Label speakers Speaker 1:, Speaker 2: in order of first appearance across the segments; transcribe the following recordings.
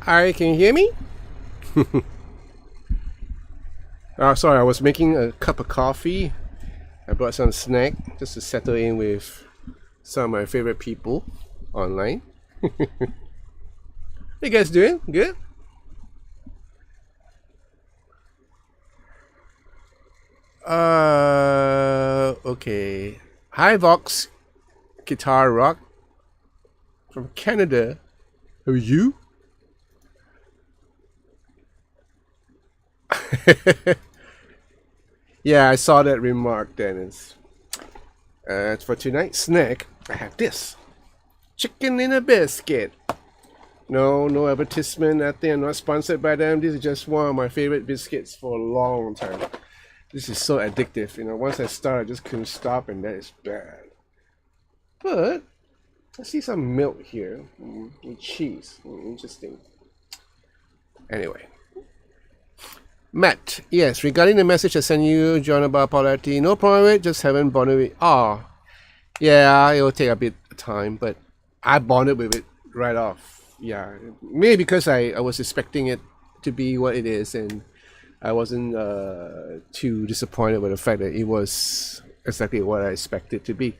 Speaker 1: Hi, can you hear me? Sorry, I was making a cup of coffee. I brought some snack just to settle in with some of my favorite people online. You guys doing good? Okay. Hi, Vox Guitar Rock from Canada. Who are you? Yeah, I saw that remark, Dennis. For tonight's snack, I have this chicken in a biscuit. No advertisement, nothing. I'm not sponsored by them. This is just one of my favorite biscuits for a long time. This is so addictive. Once I start, I just couldn't stop, and that is bad. But I see some milk here and cheese. Interesting. Anyway. Matt, yes, regarding the message I sent you, John, about polarity, no problem with it, just haven't bonded with it. Oh, yeah, it will take a bit of time, but I bonded with it right off. Yeah, maybe because I was expecting it to be what it is, and I wasn't too disappointed with the fact that it was exactly what I expected to be.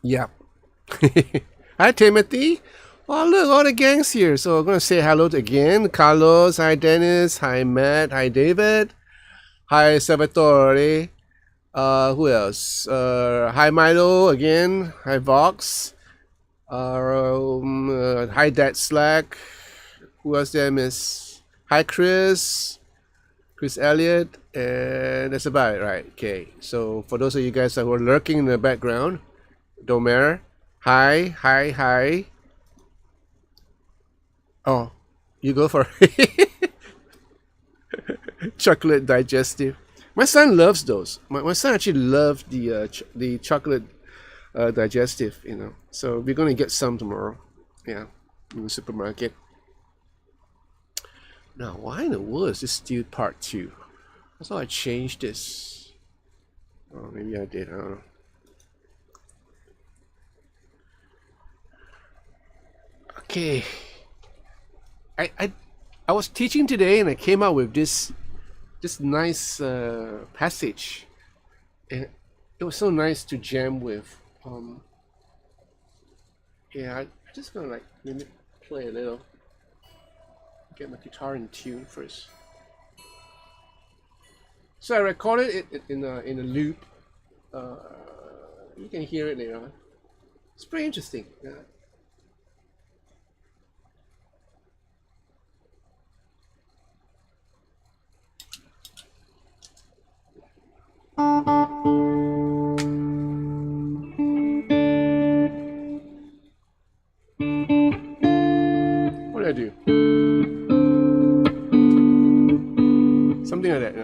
Speaker 1: Yeah. Hi, Timothy. Oh, look, all the gangs here. So I'm going to say hello again. Carlos, hi, Dennis, hi, Matt, hi, David, hi, Salvatore. Who else? Hi, Milo again. Hi, Vox. Hi, Dad Slack. Who else there, Miss? Hi, Chris Elliott, and that's about it, right? Okay, so for those of you guys that were lurking in the background, don't matter. Hi. Oh, you go for it. Chocolate digestive. My son loves those. My son actually loved the chocolate digestive. So we're gonna get some tomorrow. Yeah, in the supermarket. Now, why in the world is this still part 2? I thought I changed this. Oh, maybe I did. I don't know. Okay. I was teaching today and I came out with this nice passage, and it was so nice to jam with. Yeah, I'm just gonna maybe play a little. Get my guitar in tune first. So I recorded it in a loop. You can hear it later on. It's pretty interesting. Yeah. What did I do? Something like that,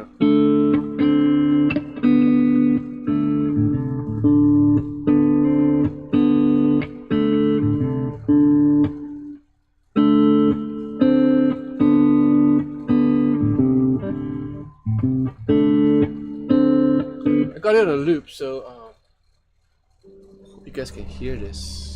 Speaker 1: I got it on a loop, so hope you guys can hear this.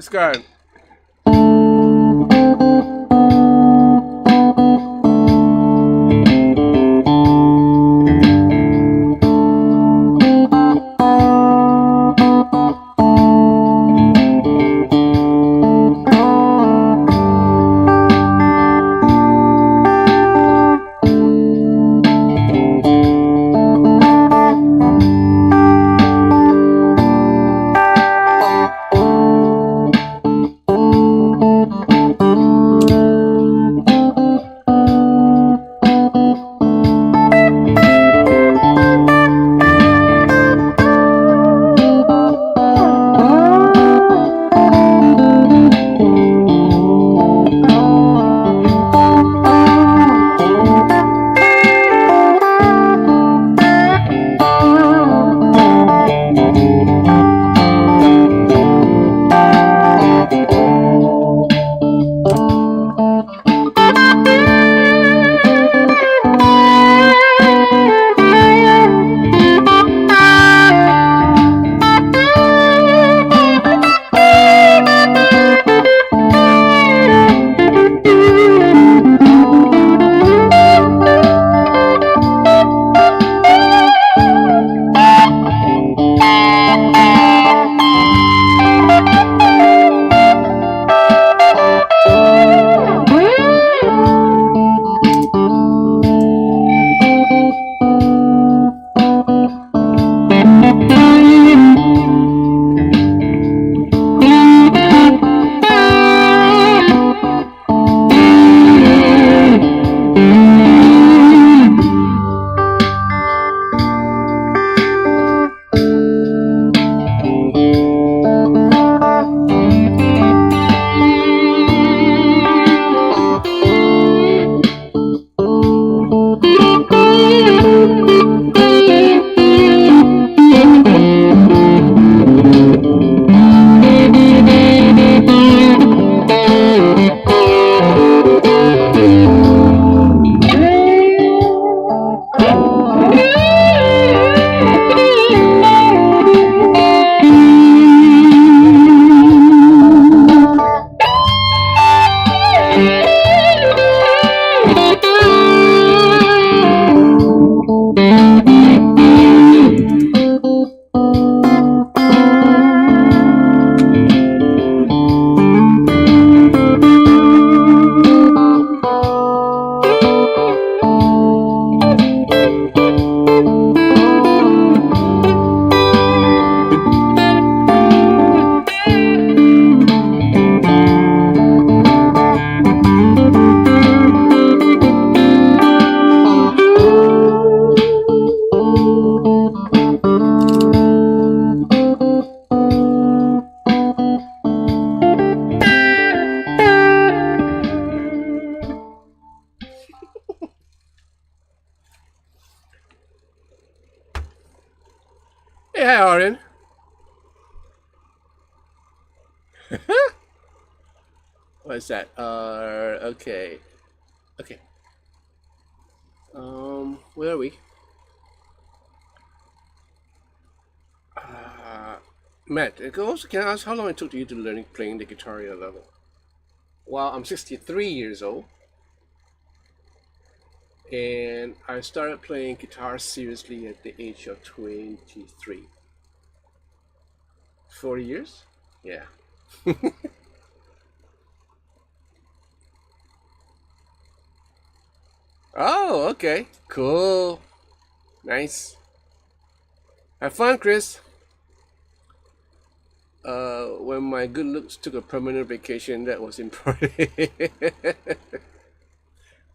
Speaker 1: Subscribe. Hey, hi, Oren. What's that? Okay. Okay. Where are we? Matt, also, can I ask how long it took you to learn playing the guitar at a level? Well, I'm 63 years old, and I started playing guitar seriously at the age of 23. 40 years? Yeah. Oh, okay. Cool. Nice. Have fun, Chris. When my good looks took a permanent vacation, that was important.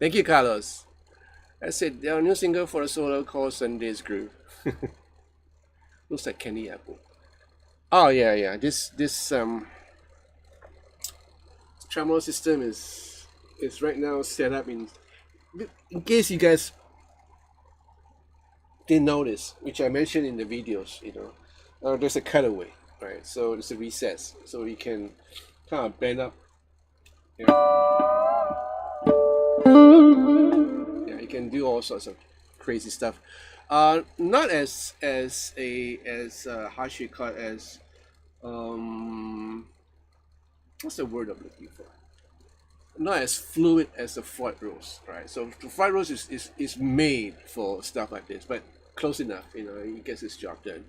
Speaker 1: Thank you, Carlos. I said our new single for a solo called Sunday's Groove. Looks like candy apple. Oh yeah, yeah. This tremolo system is right now set up in case you guys didn't notice, which I mentioned in the videos. There's a cutaway, right? So there's a recess, so you can kind of bend up. Yeah, you can do all sorts of crazy stuff. Not as how should you call it, as um what's the word I'm looking for? Not as fluid as the fried roast, right? So the fried roast is made for stuff like this, but close enough, it gets its job done.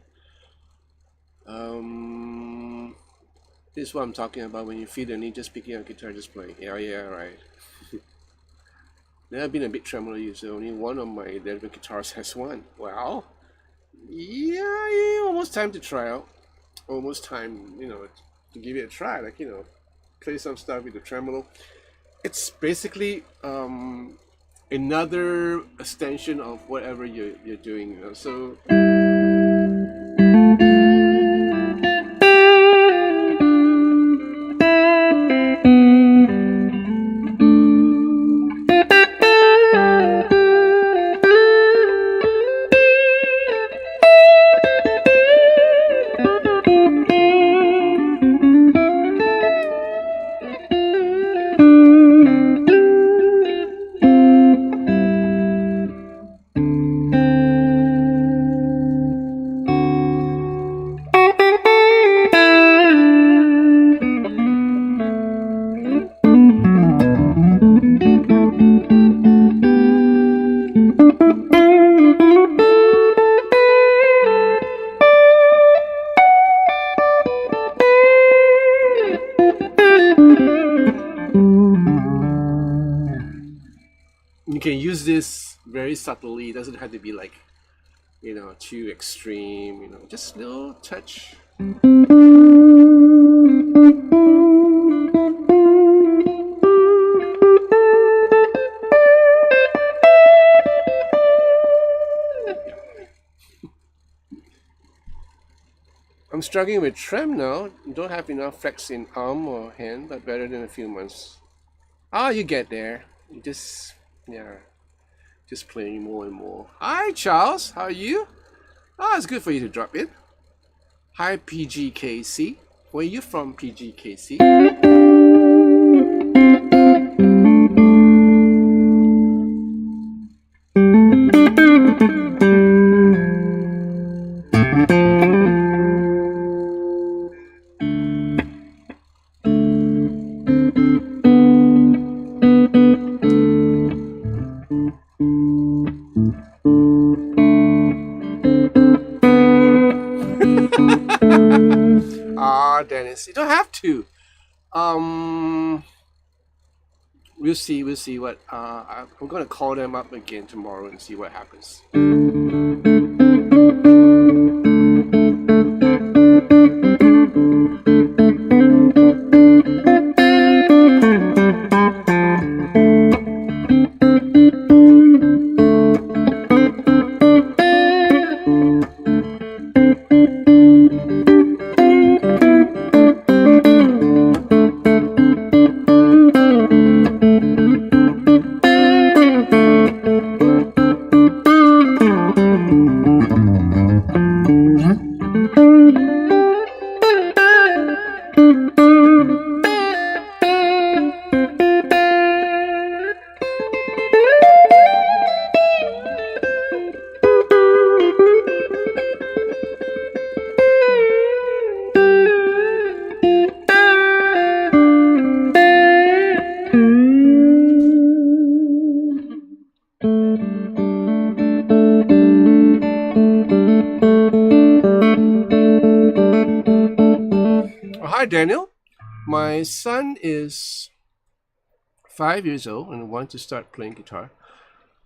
Speaker 1: Um, this is what I'm talking about when you feel the need just picking up guitar, just playing. Yeah, yeah, right. Never been a big tremolo user. Only one of my electric guitars has one. Well, yeah, almost time to try out. Almost time, to give it a try. Like, play some stuff with the tremolo. It's basically another extension of whatever you're doing. So you can use this very subtly. It doesn't have to be like, too extreme. Just a little touch. I'm struggling with trem now. Don't have enough flex in arm or hand, but better than a few months. You get there. You just playing more and more. Hi, Charles. How are you? It's good for you to drop in. Hi, PGKC. Where are you from, PGKC? Dennis, you don't have to. We'll see what. I'm gonna call them up again tomorrow and see what happens. Hi, Daniel. My son is 5 years old and wants to start playing guitar.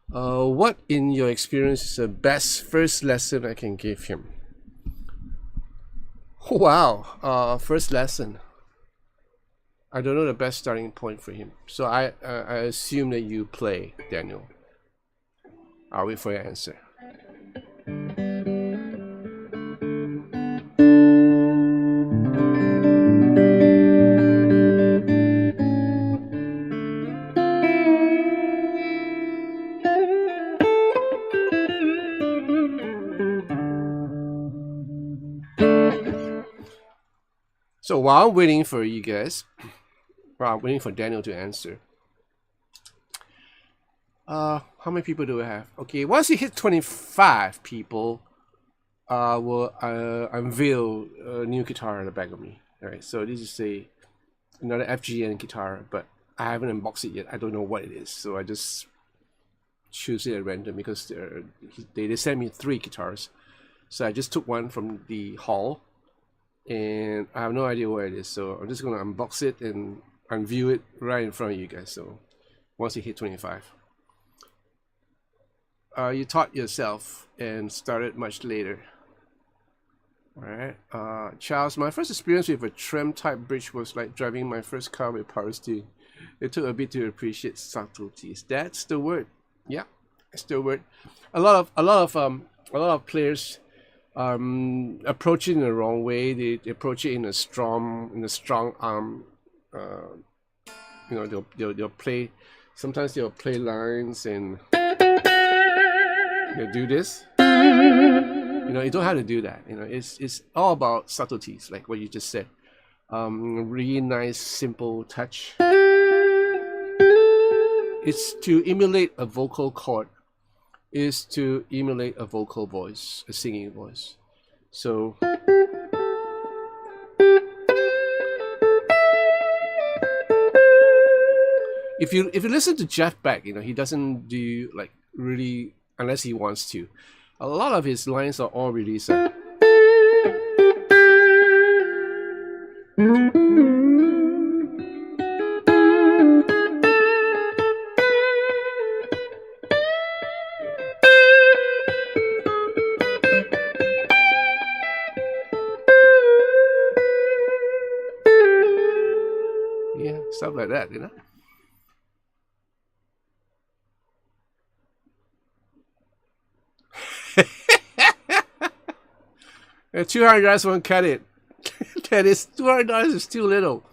Speaker 1: What, in your experience, is the best first lesson I can give him? Wow, first lesson. I don't know the best starting point for him. So I assume that you play, Daniel. I'll wait for your answer. So while I'm waiting for you guys, while I'm waiting for Daniel to answer, how many people do we have? Okay, once you hit 25 people, will unveil a new guitar on the back of me. All right, so this is a another FGN guitar, but I haven't unboxed it yet. I don't know what it is, so I just choose it at random because they sent me 3 guitars. So I just took one from the hall, and I have no idea where it is. So I'm just gonna unbox it and unview it right in front of you guys. So once you hit 25, you taught yourself and started much later. Alright, Charles, my first experience with a trem type bridge was like driving my first car with power steering. It took a bit to appreciate subtleties. That's the word. Yeah, that's the word. A lot of players approach it in the wrong way. They approach it in a strong arm. They'll play. Sometimes they'll play lines and they'll do this. You don't have to do that. It's all about subtleties, like what you just said. Really nice, simple touch. It's to emulate a vocal chord. Is to emulate a vocal voice, a singing voice. So if you listen to Jeff Beck, he doesn't do like really unless he wants to. A lot of his lines are all really yeah, stuff like that, $200 won't cut it. That is $200 is too little.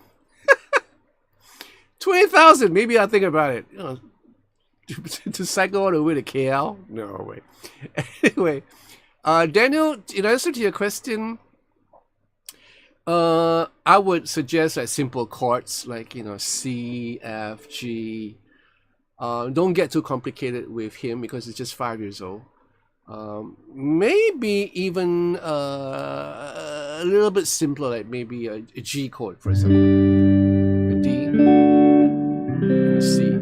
Speaker 1: 20,000, maybe I'll think about it. To cycle all the way to KL? No way. Anyway, Daniel, in answer to your question, I would suggest like simple chords like C, F, G. Don't get too complicated with him because he's just 5 years old. Maybe even a little bit simpler, like maybe a G chord, for example, a D, and a C.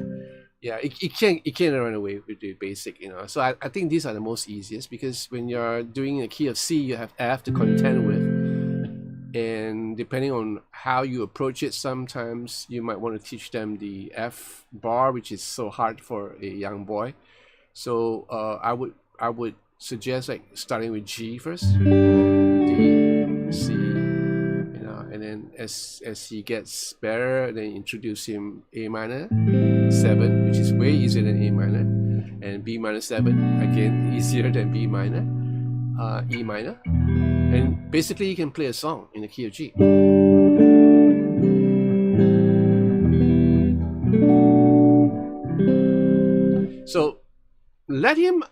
Speaker 1: Yeah, it can't run away with the basic, So I think these are the most easiest because when you're doing a key of C, you have F to contend with, and depending on how you approach it, sometimes you might want to teach them the F bar, which is so hard for a young boy. So I would suggest like starting with G first, D, C, and then as he gets better, then introduce him A minor 7, which is way easier than A minor, and B minor 7, again easier than B minor, E minor, and basically you can play a song in the key of G. So let him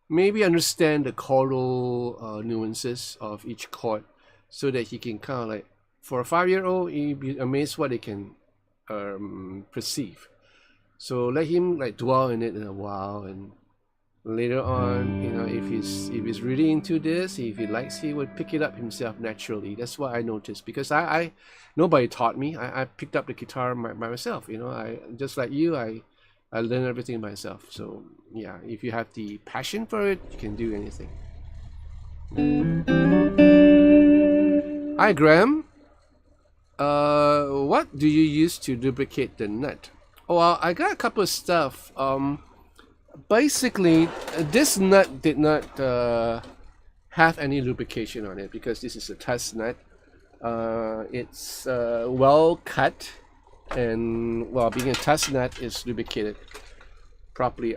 Speaker 1: maybe understand the chordal nuances of each chord so that he can kind of like, for a 5-year-old, he'd be amazed what they can perceive. So let him like dwell in it in a while, and later on, if he's really into this, if he likes, he would pick it up himself naturally. That's what I noticed because I nobody taught me. I picked up the guitar by myself. I just like you. I learned everything myself. So yeah, if you have the passion for it, you can do anything. Hi Graham. What do you use to lubricate the nut? Oh, well, I got a couple of stuff. Basically, this nut did not have any lubrication on it because this is a test nut. It's well cut, and being a test nut, it's lubricated properly.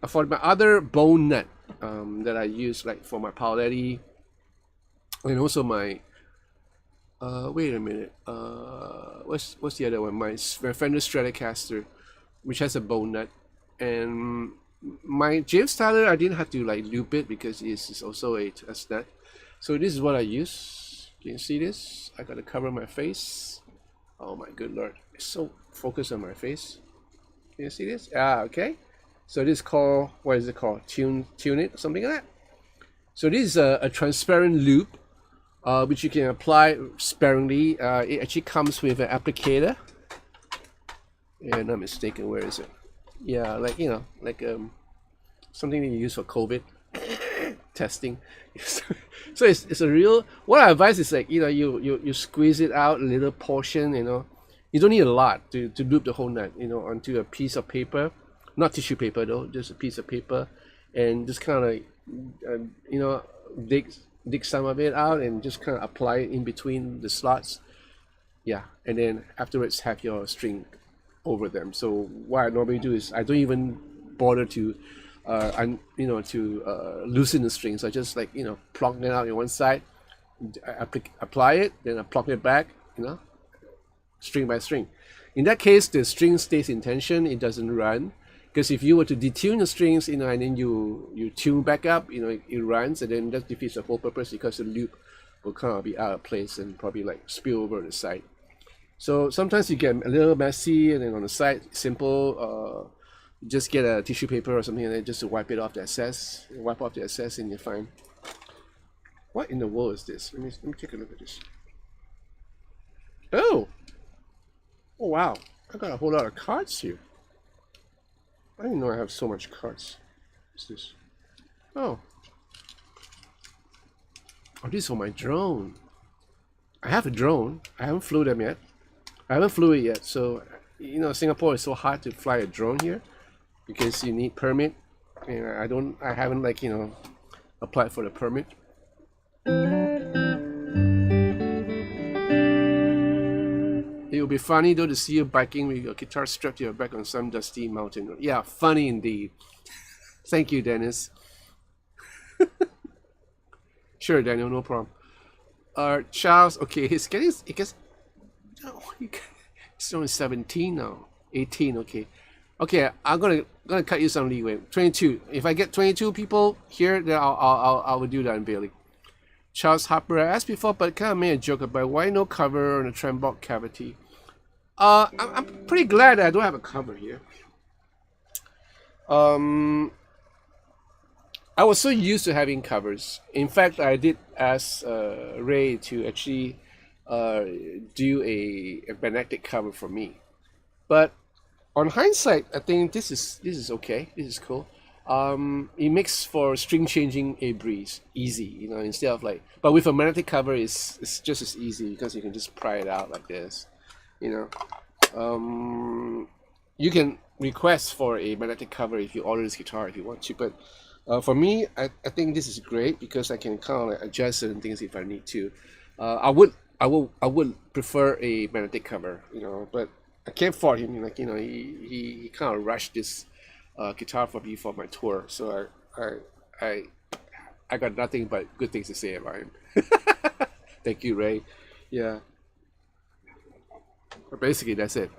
Speaker 1: For my other bone nut that I use, like for my Paoletti, and also my wait a minute, what's the other one? My Fender Stratocaster, which has a bone nut, and my James Tyler, I didn't have to like loop it because it's also a test nut. So this is what I use. Can you see this? I gotta cover my face. Oh my good lord, it's so focused on my face. Can you see this? Okay. So this is called, what is it called? Tune it, something like that. So this is a transparent loop which you can apply sparingly. It actually comes with an applicator. Yeah, not mistaken. Where is it? Yeah, like like something that you use for COVID testing. So it's a real. What I advise is like you squeeze it out a little portion. You don't need a lot to loop the whole nut. Onto a piece of paper, not tissue paper though, just a piece of paper, and just kind of dig some of it out and just kind of apply it in between the slots. Yeah, and then afterwards have your string over them. So what I normally do is I don't even bother to loosen the strings. I just like plonk it out on one side, apply it, then I plonk it back, string by string. In that case, the string stays in tension; it doesn't run. Because if you were to detune the strings, and then you tune back up, it runs, and then that defeats the whole purpose because the loop will kind of be out of place and probably like spill over the side. So sometimes you get a little messy, and then on the side, simple. Just get a tissue paper or something like that just to wipe off the excess, and you're fine. What in the world is this? Let me take a look at this. Oh wow! I got a whole lot of cards here. I didn't know I have so much cards. What's this? Oh, this is for my drone. I have a drone. I haven't flew them yet. I haven't flew it yet. So Singapore is so hard to fly a drone here because you need permit, and I haven't applied for the permit. It would be funny though to see you biking with your guitar strapped to your back on some dusty mountain road. Yeah, funny indeed. Thank you, Dennis. Sure, Daniel, no problem. Charles, okay, he's only 17 now. 18, okay. Okay, I'm gonna cut you some leeway. 22. If I get 22 people here, then I will do the unveiling. Charles Harper, I asked before, but kind of made a joke about why no cover on the trembok cavity. I'm pretty glad that I don't have a cover here. I was so used to having covers. In fact, I did ask Ray to actually do a magnetic cover for me. But on hindsight, I think this is okay. This is cool. It makes for string changing a breeze easy, instead of but with a magnetic cover it's just as easy because you can just pry it out like this, you can request for a magnetic cover if you order this guitar if you want to, but for me, I think this is great because I can kind of adjust certain things if I need to. I would prefer a magnetic cover, but I can't fault him. He kind of rushed this guitar for me for my tour, so I got nothing but good things to say about him. Thank you, Ray. Yeah. But basically, that's it.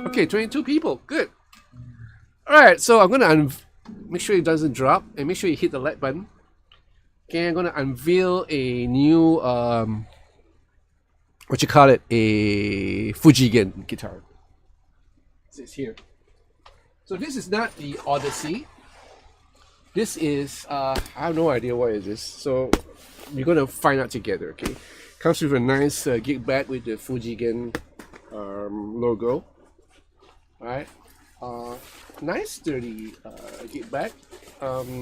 Speaker 1: Okay, 22 people. Good. All right, so I'm gonna make sure it doesn't drop and make sure you hit the like button. Okay, I'm gonna unveil a new a Fujigen guitar. It's here. So this is not the Odyssey. This is I have no idea what it is. So we're gonna find out together. Okay, comes with a nice gig bag with the Fujigen logo. All right, nice sturdy gig bag.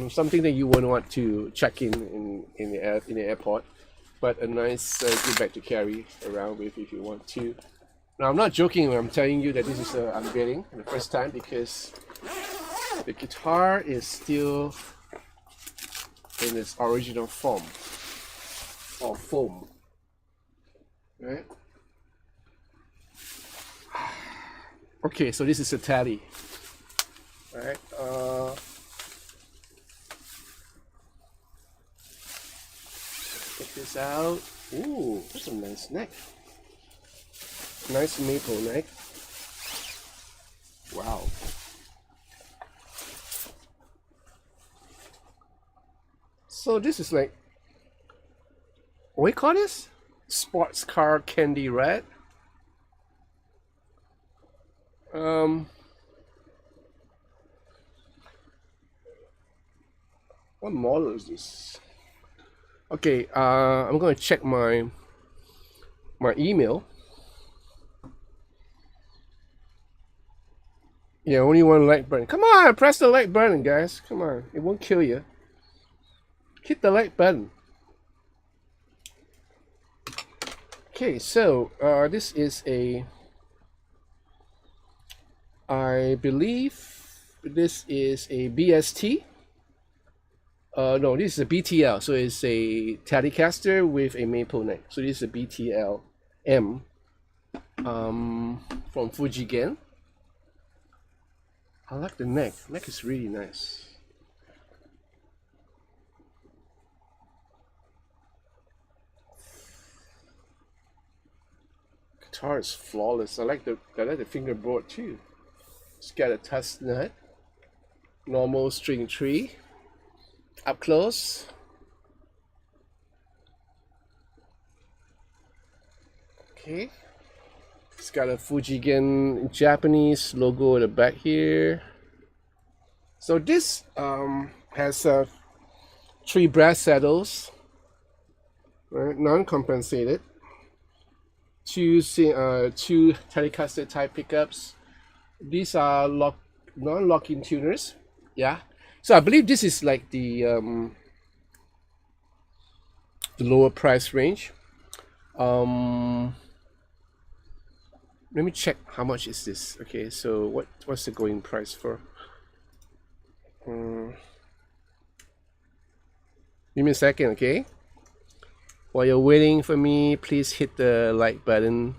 Speaker 1: Something that you wouldn't want to check in the airport, but a nice gig bag to carry around with if you want to. Now I'm not joking when I'm telling you that this is unveiling for the first time because the guitar is still in its original form or foam, right? Okay, so this is a tally. All right. Check this out. Ooh, that's a nice neck. Nice maple neck. Wow. So this is like, what do you call this? Sports car candy red. What model is this? Okay, I'm gonna check my email. Yeah, only one like button. Come on, press the like button, guys. Come on, it won't kill you. Hit the like button. Okay, so this is a, I believe this is a BST. No, this is a BTL. So it's a Telecaster with a maple neck. So this is a BTL M from Fujigen. I like the neck. Neck is really nice. Guitar is flawless. I like the fingerboard too. It's got a touch nut. Normal string tree. Up close. Okay. It's got a Fujigen Japanese logo at the back here. So this has 3 brass saddles, right? Non-compensated. 2 Telecaster type pickups. These are non-locking tuners. Yeah. So I believe this is like the lower price range. Let me check how much is this. Okay, so what's the going price for? Give me a second, okay? While you're waiting for me, please hit the like button.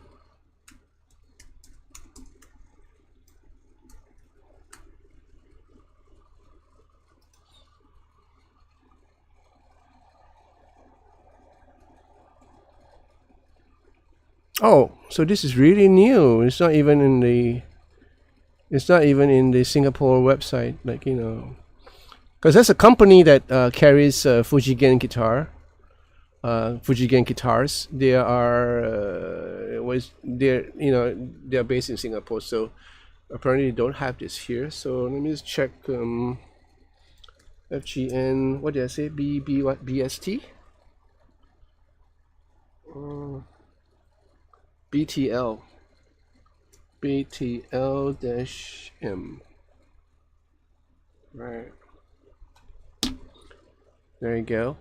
Speaker 1: Oh, so this is really new. It's not even in the Singapore website, like, you know, because there's a company that carries Fujigen guitars. They are they're based in Singapore, so apparently they don't have this here. So let me just check FGN. What did I say? What BST? BTL. BTL-M. Right. There you go.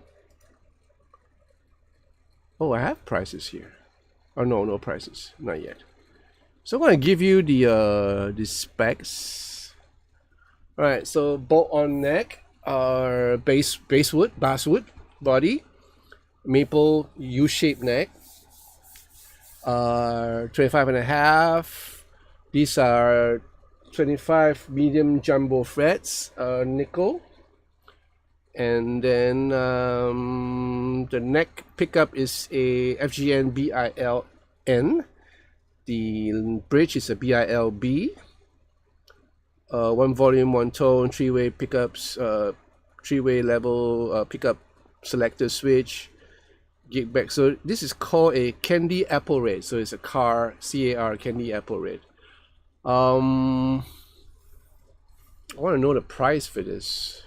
Speaker 1: Oh, I have prices here. Oh no, no prices, not yet. So I'm gonna give you the specs. All right, so bolt-on neck, basswood body, maple U-shaped neck, 25.5. These are 25 medium jumbo frets, nickel. And then the neck pickup is a FGN BILN. The bridge is a BILB. 1 volume, 1 tone, 3-way pickups, 3-way level pickup selector switch, gig back. So this is called a candy apple red. So it's a CAR candy apple red. I want to know the price for this.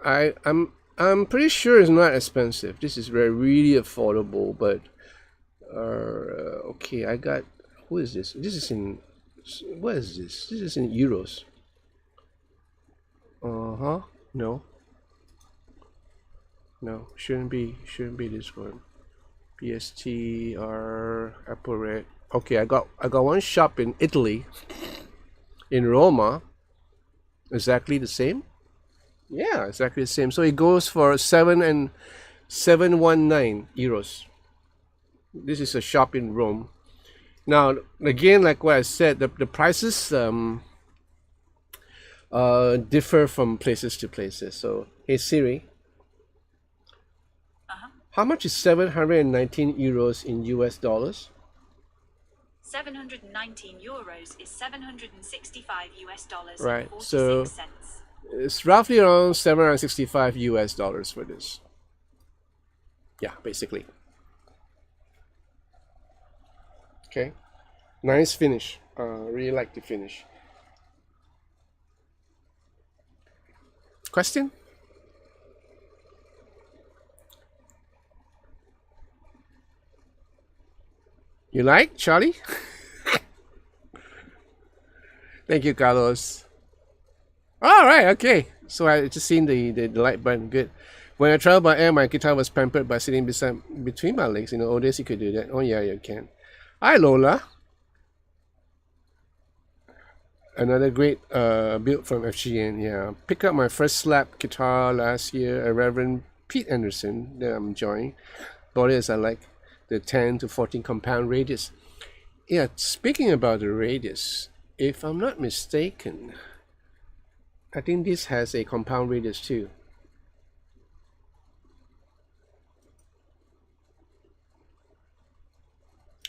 Speaker 1: I'm pretty sure it's not expensive. This is really affordable, but okay, I got, who is this? This is in, what is this? This is in euros. No, shouldn't be this one. BST or Apple Red. Okay, I got one shop in Italy, in Roma. Exactly the same. Yeah, exactly the same. So it goes for 719 euros. This is a shop in Rome. Now, again, like what I said, the prices differ from places to places. So, hey Siri, how much is 719 euros in US dollars?
Speaker 2: 719 euros is 765 US dollars.
Speaker 1: Right,
Speaker 2: and 46
Speaker 1: so
Speaker 2: cents.
Speaker 1: It's roughly around 765 US dollars for this. Yeah, basically. Okay, nice finish. Really like the finish. Question? You like, Charlie? Thank you, Carlos. All right, okay. So I just seen the light button. Good. When I travel by air, my guitar was pampered by sitting between my legs. In the old days, you could do that. Oh yeah, you can. Hi, Lola. Another great build from FGN. Yeah, picked up my first slap guitar last year. A Reverend Pete Anderson that I'm enjoying. Bought it as I like the 10 to 14 compound radius. Yeah, speaking about the radius, if I'm not mistaken, I think this has a compound radius too.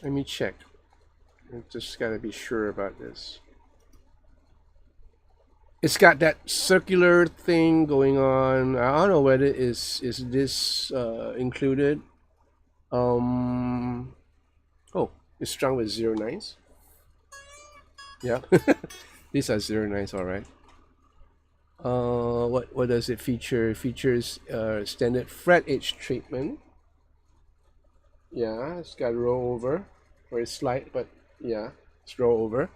Speaker 1: Let me check. I just gotta be sure about this. It's got that circular thing going on. I don't know whether is this included. Oh, it's strung with 09s. Yeah, these are 09s, all right. What does it feature? It features standard fret edge treatment. Yeah, it's got roll over, very slight, but yeah, it's roll over.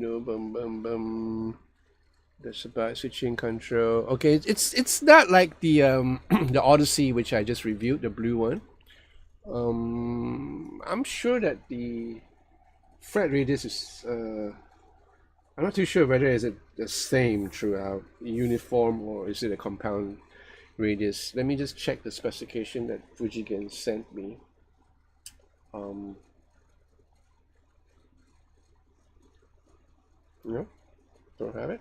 Speaker 1: No, That's about switching control. Okay, it's not like the the Odyssey which I just reviewed, the blue one. I'm sure that the fret radius is I'm not too sure whether is it the same throughout, uniform, or is it a compound radius. Let me just check the specification that Fujigen sent me. No, don't have it.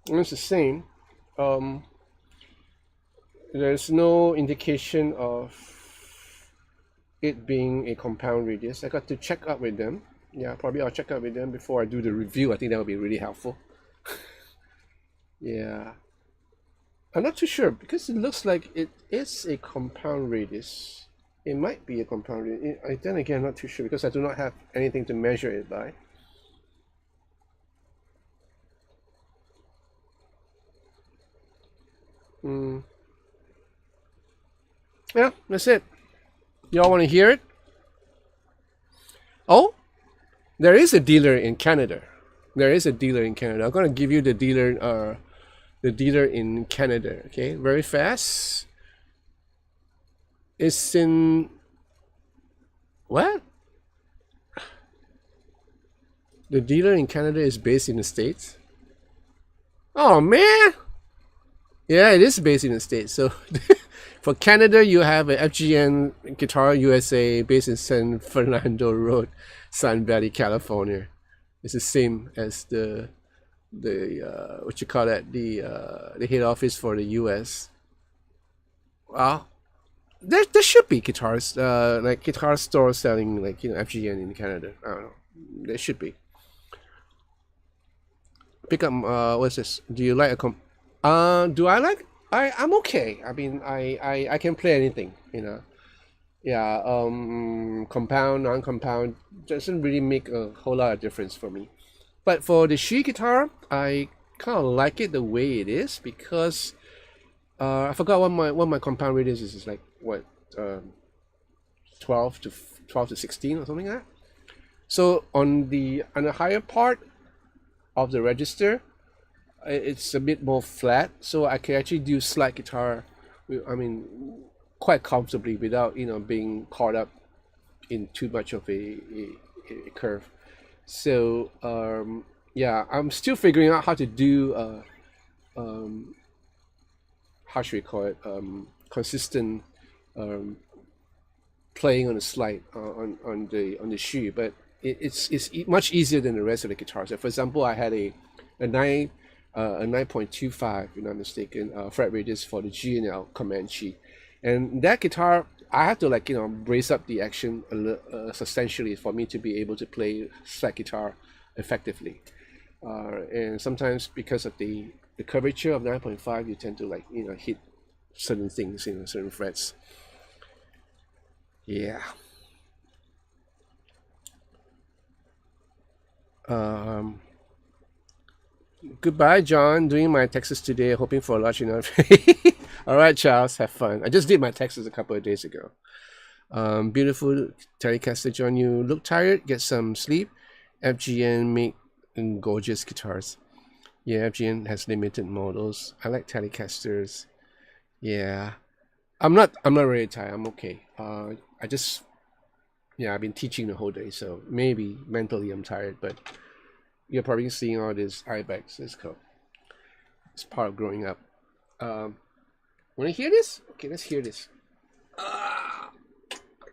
Speaker 1: It's the same. Um, there's no indication of it being a compound radius. I got to check up with them. Yeah, probably I'll check up with them before I do the review. I think that would be really helpful. Yeah. I'm not too sure because it looks like it is a compound radius. It might be a compound radius. Then again, I'm not too sure because I do not have anything to measure it by. Yeah, that's it. Y'all want to hear it? Oh, there is a dealer in Canada. There is a dealer in Canada. I'm gonna give you the dealer in Canada. Okay, very fast. It's in what? The dealer in Canada is based in the States. Oh man. Yeah, it is based in the States. So for Canada, you have a FGN Guitar USA based in San Fernando Road, Sun Valley, California. It's the same as the what you call that, the head office for the US. Well, there should be guitars, like guitar stores selling like FGN in Canada. I don't know. There should be. Pick up. What's this? Do you like a do I like? I'm okay. I mean, I can play anything. Yeah. Compound, non-compound doesn't really make a whole lot of difference for me. But for the She guitar, I kind of like it the way it is because I forgot what my compound radius is. It's like what 12 to 16 or something like that. So on the higher part of the register, it's a bit more flat, so I can actually do slide guitar. I mean, quite comfortably without being caught up in too much of a curve. So yeah, I'm still figuring out how to do how should we call it, consistent playing on the slide on the shoe, but it's much easier than the rest of the guitars. So for example, I had a 9.25, if I'm not mistaken, fret radius for the G and L Comanche, and that guitar I have to brace up the action substantially for me to be able to play slide guitar effectively, and sometimes because of the curvature of 9.5, you tend to hit certain things, certain frets. Yeah. Um, Goodbye, John. Doing my taxes today, hoping for a large enough. All right, Charles, have fun. I just did my taxes a couple of days ago. Beautiful Telecaster, John. You look tired. Get some sleep. FGN make gorgeous guitars. Yeah, FGN has limited models. I like Telecasters. Yeah, I'm not really tired. I'm okay. I just yeah, I've been teaching the whole day, so maybe mentally I'm tired, but you're probably seeing all these ibex. It's cool. It's part of growing up. Um, Want to hear this? Okay, let's hear this. I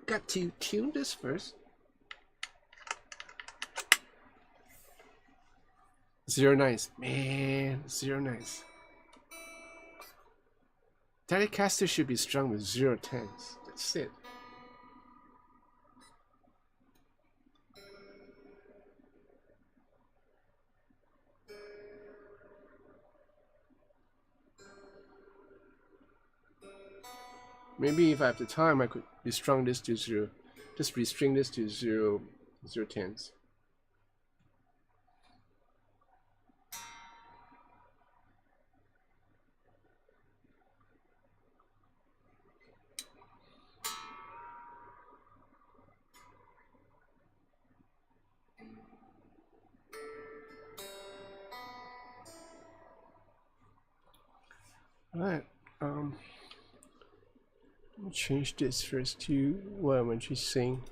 Speaker 1: got to tune this first. Zero nines, man, zero nines. Telecaster should be strung with 0 10s. That's it. Maybe if I have the time, I could restrung this to zero. Just restring this to 0 10s. All right. Let me change this first to what I want to sing.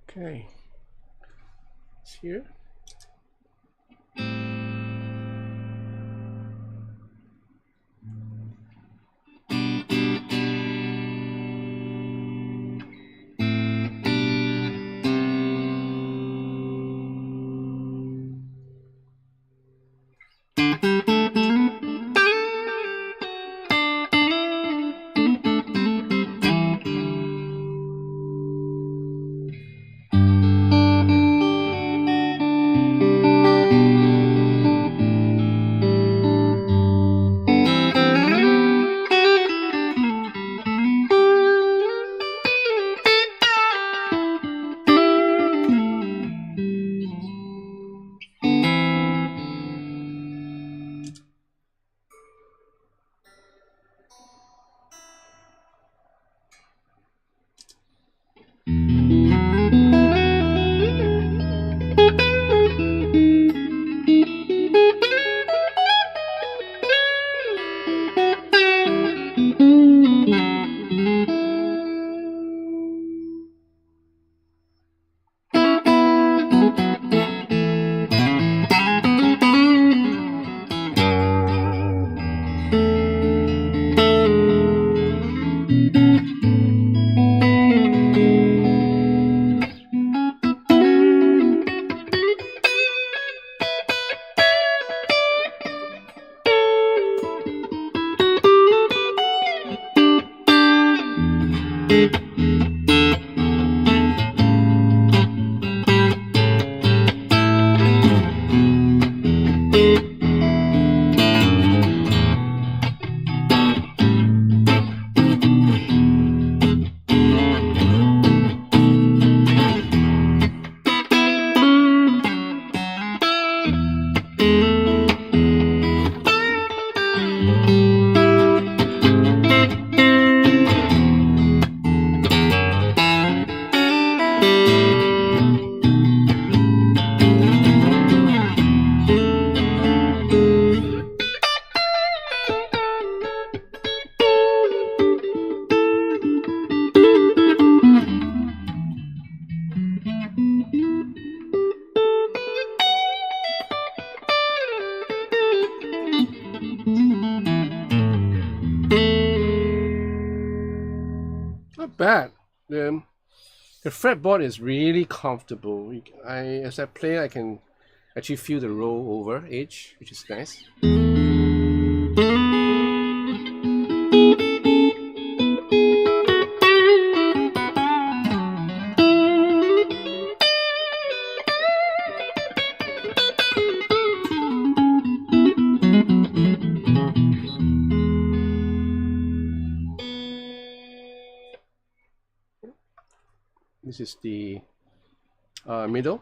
Speaker 1: Okay. It's here. Not bad. The fretboard is really comfortable. As I play, I can actually feel the roll over edge, which is nice. This is the middle.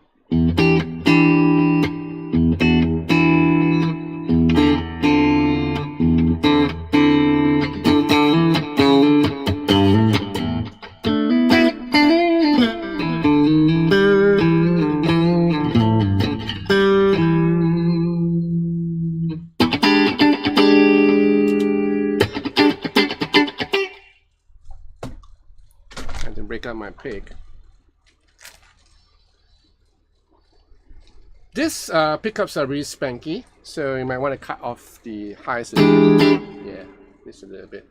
Speaker 1: And then break up my pick. This pickups are really spanky, so you might want to cut off the highs. Yeah, just a little bit.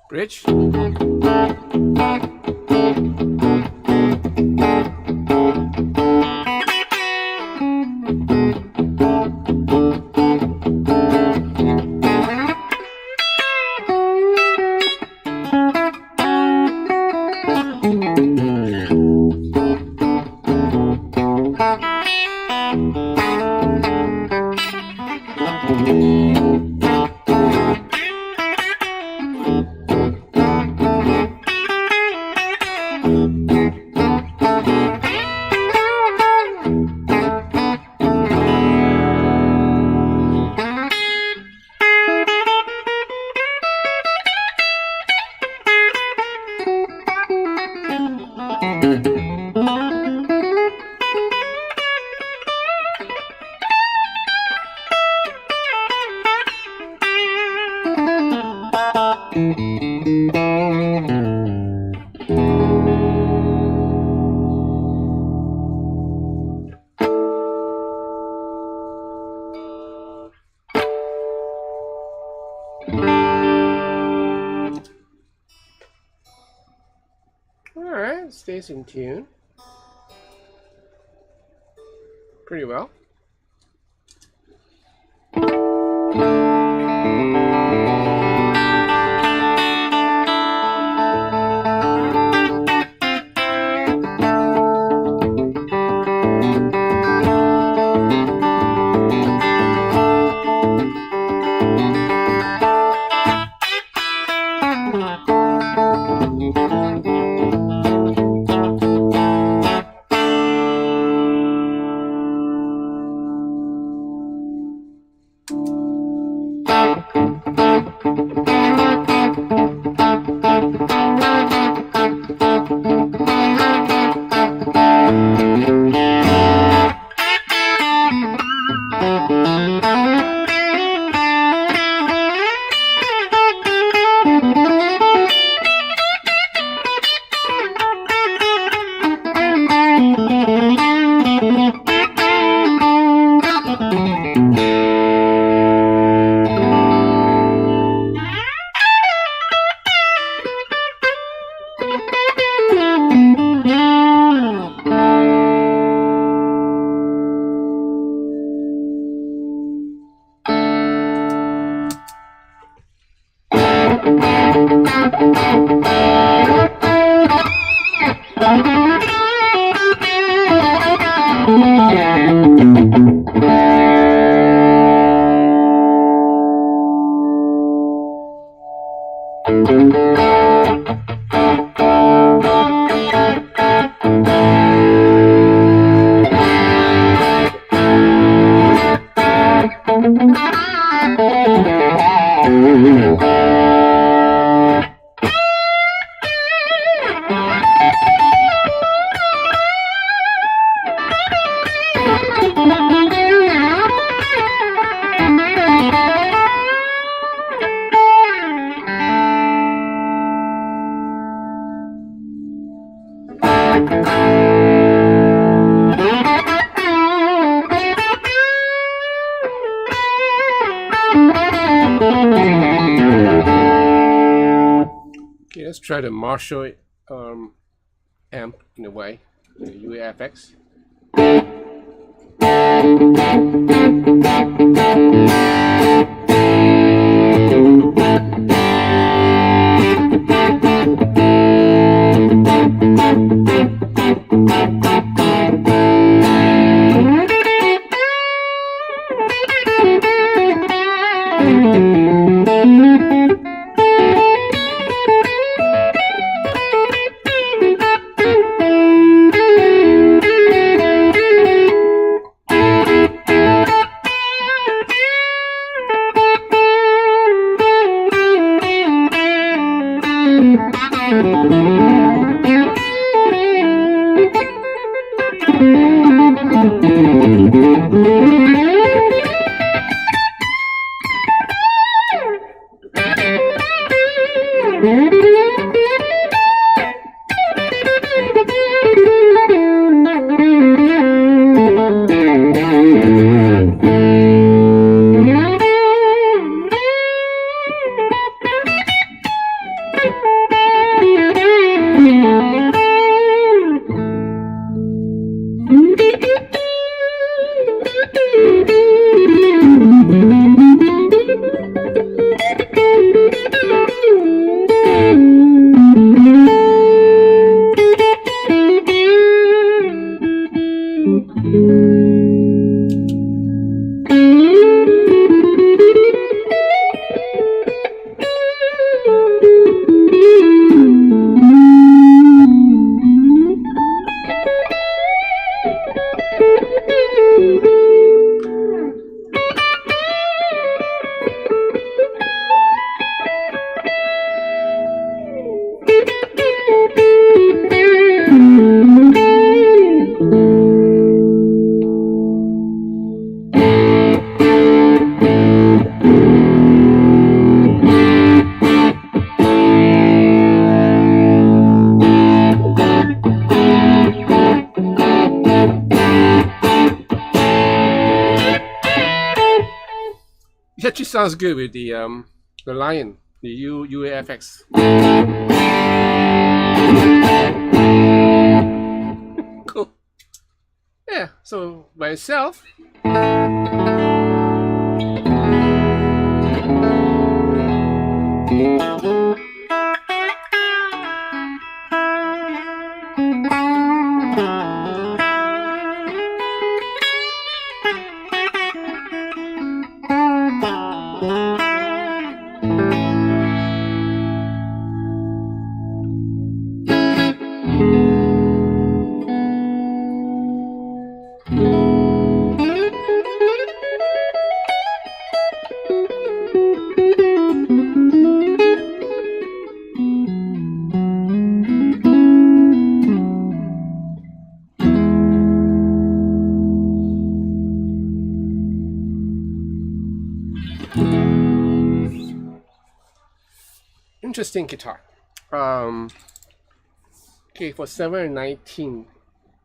Speaker 1: Bridge. Alright, stays in tune pretty well. Okay, let's try the Marshall amp in a way, the UAFX. It actually sounds good with the Lion, the UAFX. Cool. Yeah. So by itself. Interesting guitar. Okay, for 719,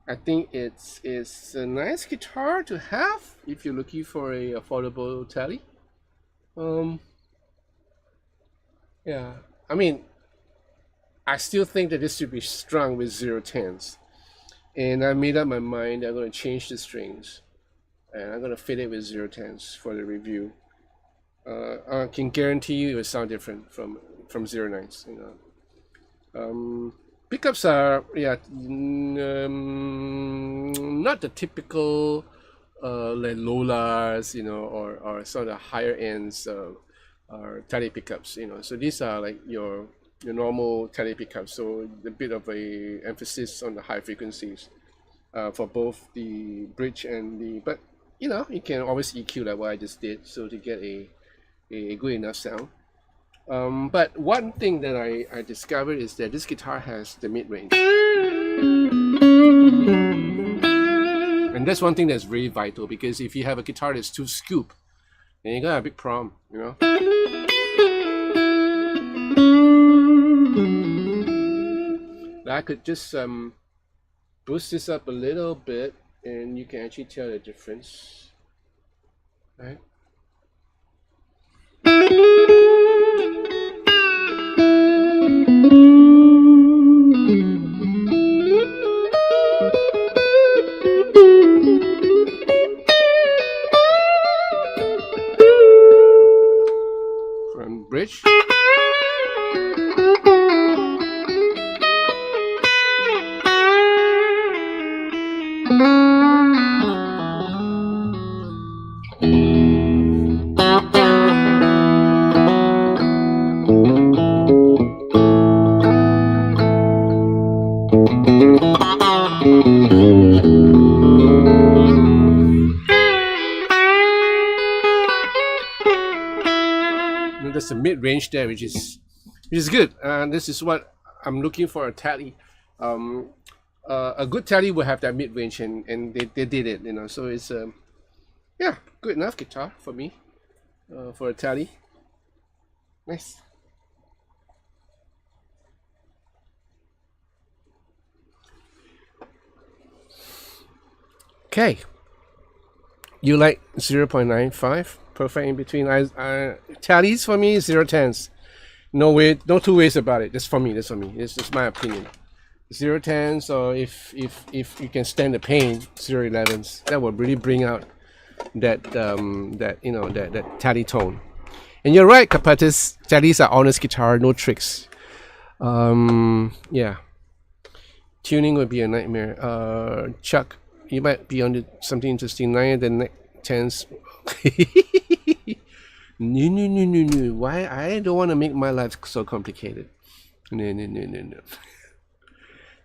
Speaker 1: I think it's a nice guitar to have if you're looking for a affordable tele. Yeah, I mean, I still think that this should be strung with 010s, and I made up my mind. I'm gonna change the strings, and I'm gonna fit it with 010s for the review. I can guarantee you it will sound different from 09s. Pickups are not the typical like Lolas, or some of the higher ends tele pickups. So these are like your normal tele pickups. So a bit of a emphasis on the high frequencies for both the bridge and the. But you can always EQ like what I just did, so to get a good enough sound. But one thing that I discovered is that this guitar has the mid range. And that's one thing that's really vital, because if you have a guitar that's too scoop, then you're gonna have a big problem, I could just boost this up a little bit, and you can actually tell the difference, right? From bridge. There's a mid-range there, which is good. This is what I'm looking for, a tally. A good tally will have that mid-range, and they did it. So it's yeah, good enough guitar for me, for a tally. Nice. Okay. You like 0.95? Perfect in between. Tallies for me, 0.10s. No way, no two ways about it. That's for me. It's just my opinion. 0.10s, or if you can stand the pain, 0.11s. That will really bring out that that tally tone. And you're right, Kapatis. Tallies are honest guitar, no tricks. Yeah. Tuning would be a nightmare. Chuck, you might be on something interesting. 9 and then 10s. No. Why? I don't want to make my life so complicated. No.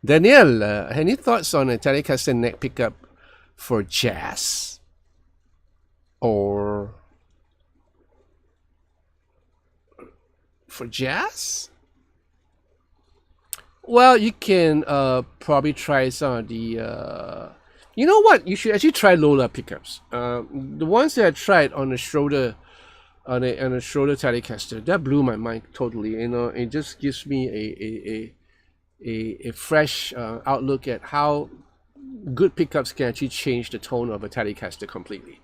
Speaker 1: Danielle, any thoughts on a Telecaster neck pickup for jazz? Or for jazz? Well, you can probably try some of the. You know what? You should actually try Lola pickups. The ones that I tried on the shoulder, on a shoulder Telecaster, that blew my mind totally. It just gives me a fresh outlook at how good pickups can actually change the tone of a Telecaster completely.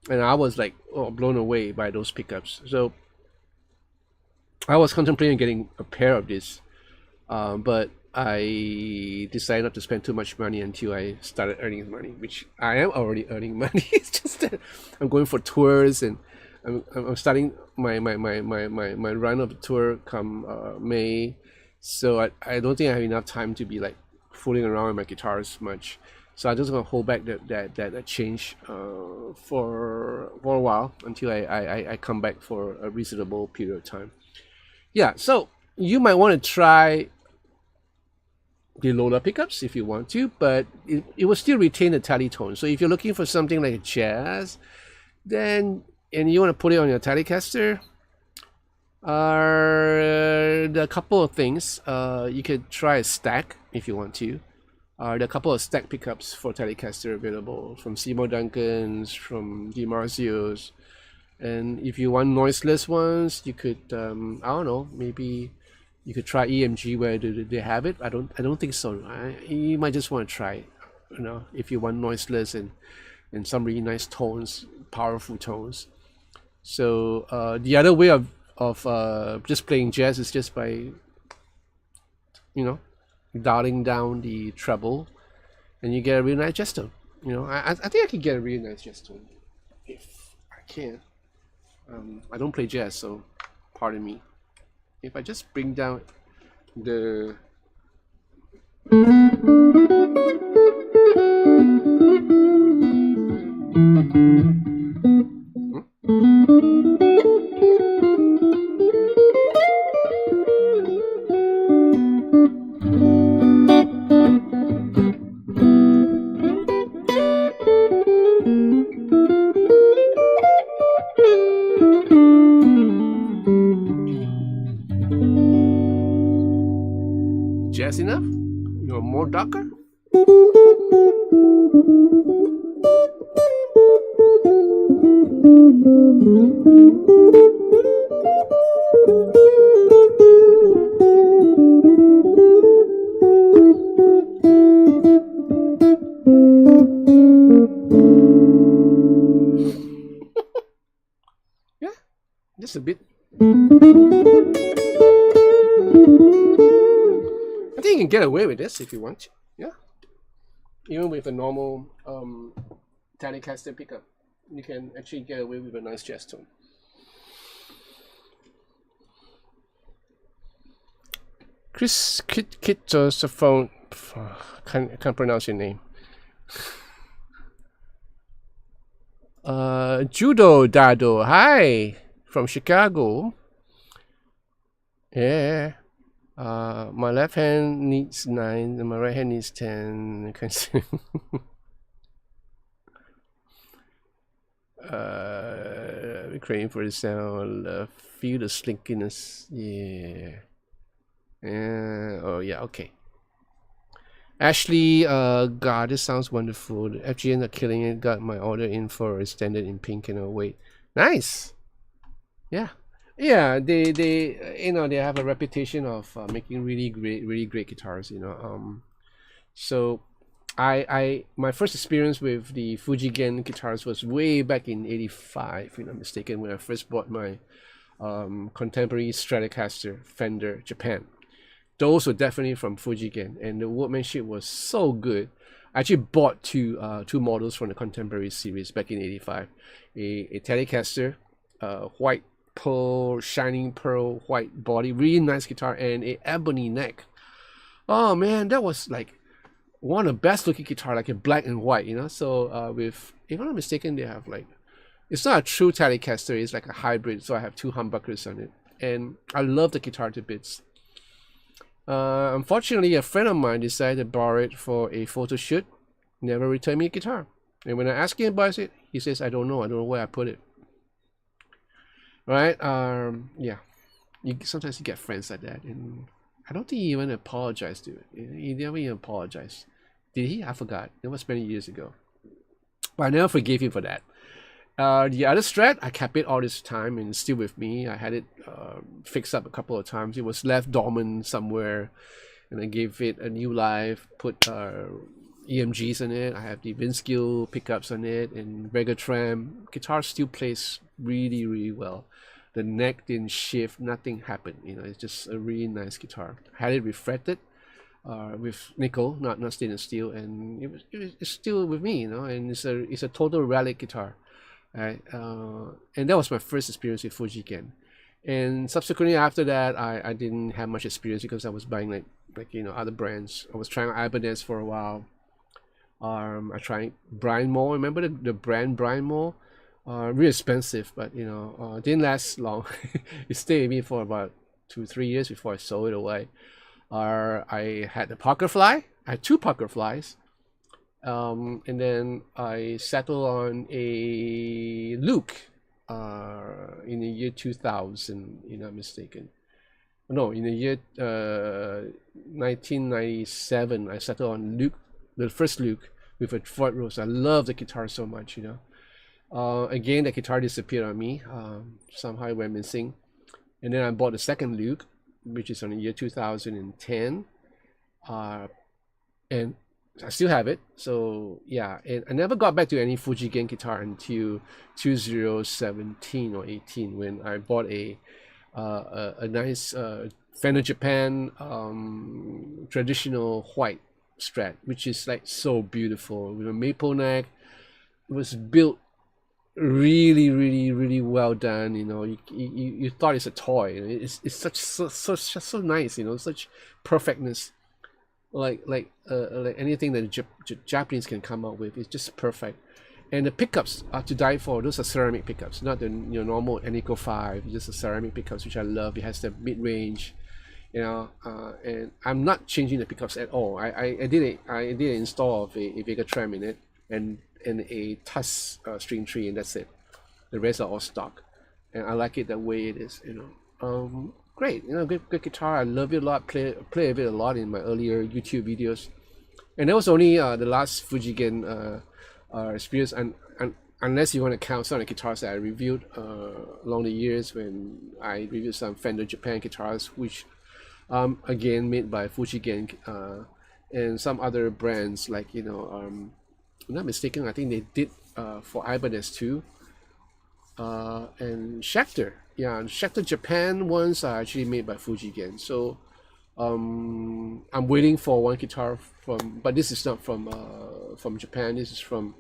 Speaker 1: And I was like, blown away by those pickups. So I was contemplating getting a pair of these, but I decided not to spend too much money until I started earning money, which I am already earning money. It's just that I'm going for tours, and I'm starting my run of the tour come May. So I don't think I have enough time to be like fooling around with my guitars much. So I'm just gonna hold back that change for a while until I come back for a reasonable period of time. Yeah, so you might want to try the Lola pickups if you want to, but it will still retain the tally tone. So if you're looking for something like a jazz, then and you want to put it on your Telecaster, there are a couple of things. You could try a stack if you want to. There are a couple of stack pickups for Telecaster available from Seymour Duncan's, from DiMarzio's, and if you want noiseless ones, you could I don't know, maybe you could try EMG. Where do they have it? I don't think so. You might just want to try it, if you want noiseless and some really nice tones, powerful tones. So the other way of just playing jazz is just by dialing down the treble, and you get a really nice jazz tone. I think I can get a really nice jazz tone if I can. I don't play jazz, so pardon me. If I just bring down the jazz enough? You're more darker? Yeah, just a bit. I think you can get away with this if you want to. Yeah. Even with a normal Telecaster pickup, you can actually get away with a nice jazz tone. Chris Kittosophone, can't pronounce your name. Judo Dado, hi from Chicago. Yeah. My left hand needs 9, and my right hand needs 10. Craving for the sound. Feel the slinkiness. Yeah. Oh yeah. Okay. Ashley, God, this sounds wonderful. The FGN are killing it. Got my order in for a standard in pink and wait. Nice. Yeah. Yeah, they they have a reputation of making really great guitars. So I my first experience with the Fujigen guitars was way back in '85, if I'm not mistaken, when I first bought my contemporary Stratocaster Fender Japan. Those were definitely from Fujigen, and the workmanship was so good. I actually bought two models from the contemporary series back in '85, a Telecaster, white pearl, shining pearl white body, really nice guitar, and a ebony neck. Oh man, that was like one of the best looking guitar, like a black and white, So with, if I'm not mistaken, they have like, it's not a true Telecaster, it's like a hybrid. So I have two humbuckers on it, and I love the guitar to bits. Unfortunately, a friend of mine decided to borrow it for a photo shoot, never returned me a guitar. And when I asked him about it, he says, I don't know where I put it. Right? Yeah. Sometimes you get friends like that, and I don't think he even apologized to it. He never even apologized. Did he? I forgot. It was many years ago. But I never forgave him for that. The other Strat, I kept it all this time and it's still with me. I had it fixed up a couple of times. It was left dormant somewhere, and I gave it a new life. Put EMGs on it. I have the Vinskill pickups on it and Regatram. Guitar still plays really well. The neck didn't shift. Nothing happened. It's just a really nice guitar. I had it refretted with nickel, not stainless steel, and it's still with me. And it's a total relic guitar. Right? And that was my first experience with Fujigen. And subsequently after that, I didn't have much experience because I was buying like other brands. I was trying Ibanez for a while. I tried Brian Moore. Remember the brand Brian Moore? Really expensive, but didn't last long. It stayed with me for about 2-3 years before I sold it away. I had the Parker Fly. I had two Parker Flies. And then I settled on a Luke in the year 2000, if I'm not mistaken. No, in the year 1997, I settled on Luke, the first Luke with a Ford Rose. I love the guitar so much, Again, the guitar disappeared on me. Somehow it went missing. And then I bought the second Luke, which is on the year 2010. And I still have it. So yeah, and I never got back to any Fujigen guitar until 2017 or 18 when I bought a nice Fender Japan traditional white Strat, which is like so beautiful with a maple neck. It was built really well done. You thought it's a toy. It's so nice. Such perfectness. Like anything that Japanese can come up with is just perfect. And the pickups are to die for. Those are ceramic pickups, not the normal Enico 5. Just the ceramic pickups, which I love. It has the mid-range, and I'm not changing the pickups at all. I did an install of a Vega Tram in it and a Tuss string tree, and that's it. The rest are all stock, and I like it the way it is. great, good guitar. I love it a lot. Play of it a lot in my earlier YouTube videos. And that was only the last Fujigen experience, and unless you want to count some of the guitars that I reviewed along the years when I reviewed some Fender Japan guitars, which again made by Fujigen, and some other brands like if I'm not mistaken, I think they did for Ibanez too, and Schecter. Yeah, and Schecter Japan ones are actually made by Fujigen. So I'm waiting for one guitar but this is not from Japan. This is from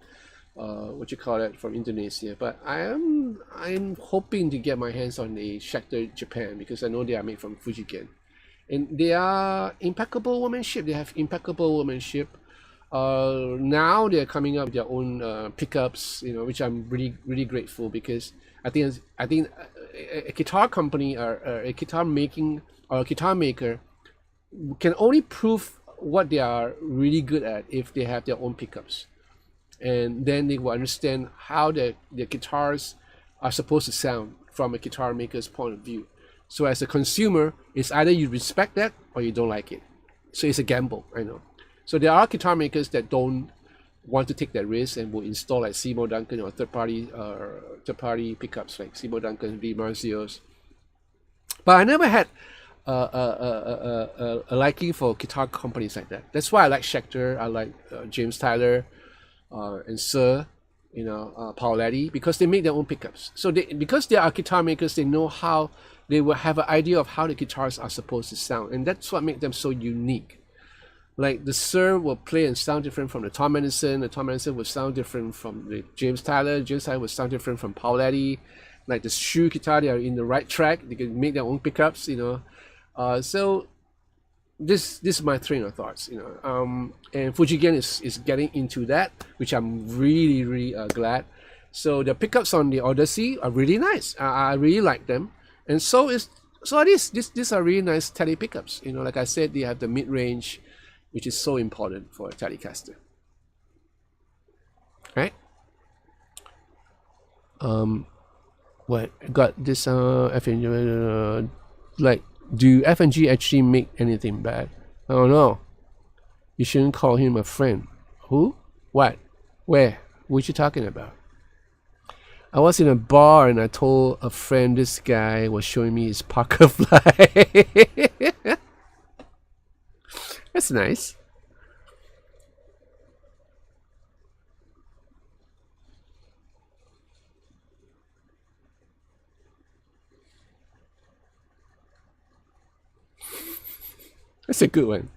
Speaker 1: from Indonesia. But I'm hoping to get my hands on a Schecter Japan because I know they are made from Fujigen, and they are impeccable workmanship. They have impeccable workmanship. Now they're coming up with their own pickups, which I'm really grateful, because I think a guitar company or a guitar making or a guitar maker can only prove what they are really good at if they have their own pickups, and then they will understand how the guitars are supposed to sound from a guitar maker's point of view. So as a consumer, it's either you respect that or you don't like it. So it's a gamble, I know. So there are guitar makers that don't want to take that risk and will install like Seymour Duncan or third-party pickups like Seymour Duncan, V Marzios. But I never had a liking for guitar companies like that. That's why I like Schecter. I like James Tyler and Sir, Paoletti, because they make their own pickups. So because they are guitar makers, they know how they will have an idea of how the guitars are supposed to sound, and that's what makes them so unique. Like the Sir will play and sound different from the Tom Anderson. The Tom Anderson will sound different from the James Tyler. James Tyler will sound different from Paoletti. Like the Shu guitar, they are in the right track. They can make their own pickups, So this is my train of thoughts, And Fujigen is getting into that, which I'm really glad. So the pickups on the Odyssey are really nice. I really like them, and so are these are really nice tele pickups. Like I said, they have the mid range, which is so important for a Telecaster, right? What got this FNG? Like, do FNG actually make anything bad? I don't know. You shouldn't call him a friend. Who? What? Where? What you talking about? I was in a bar and I told a friend this guy was showing me his Parker Fly. That's nice. That's a good one.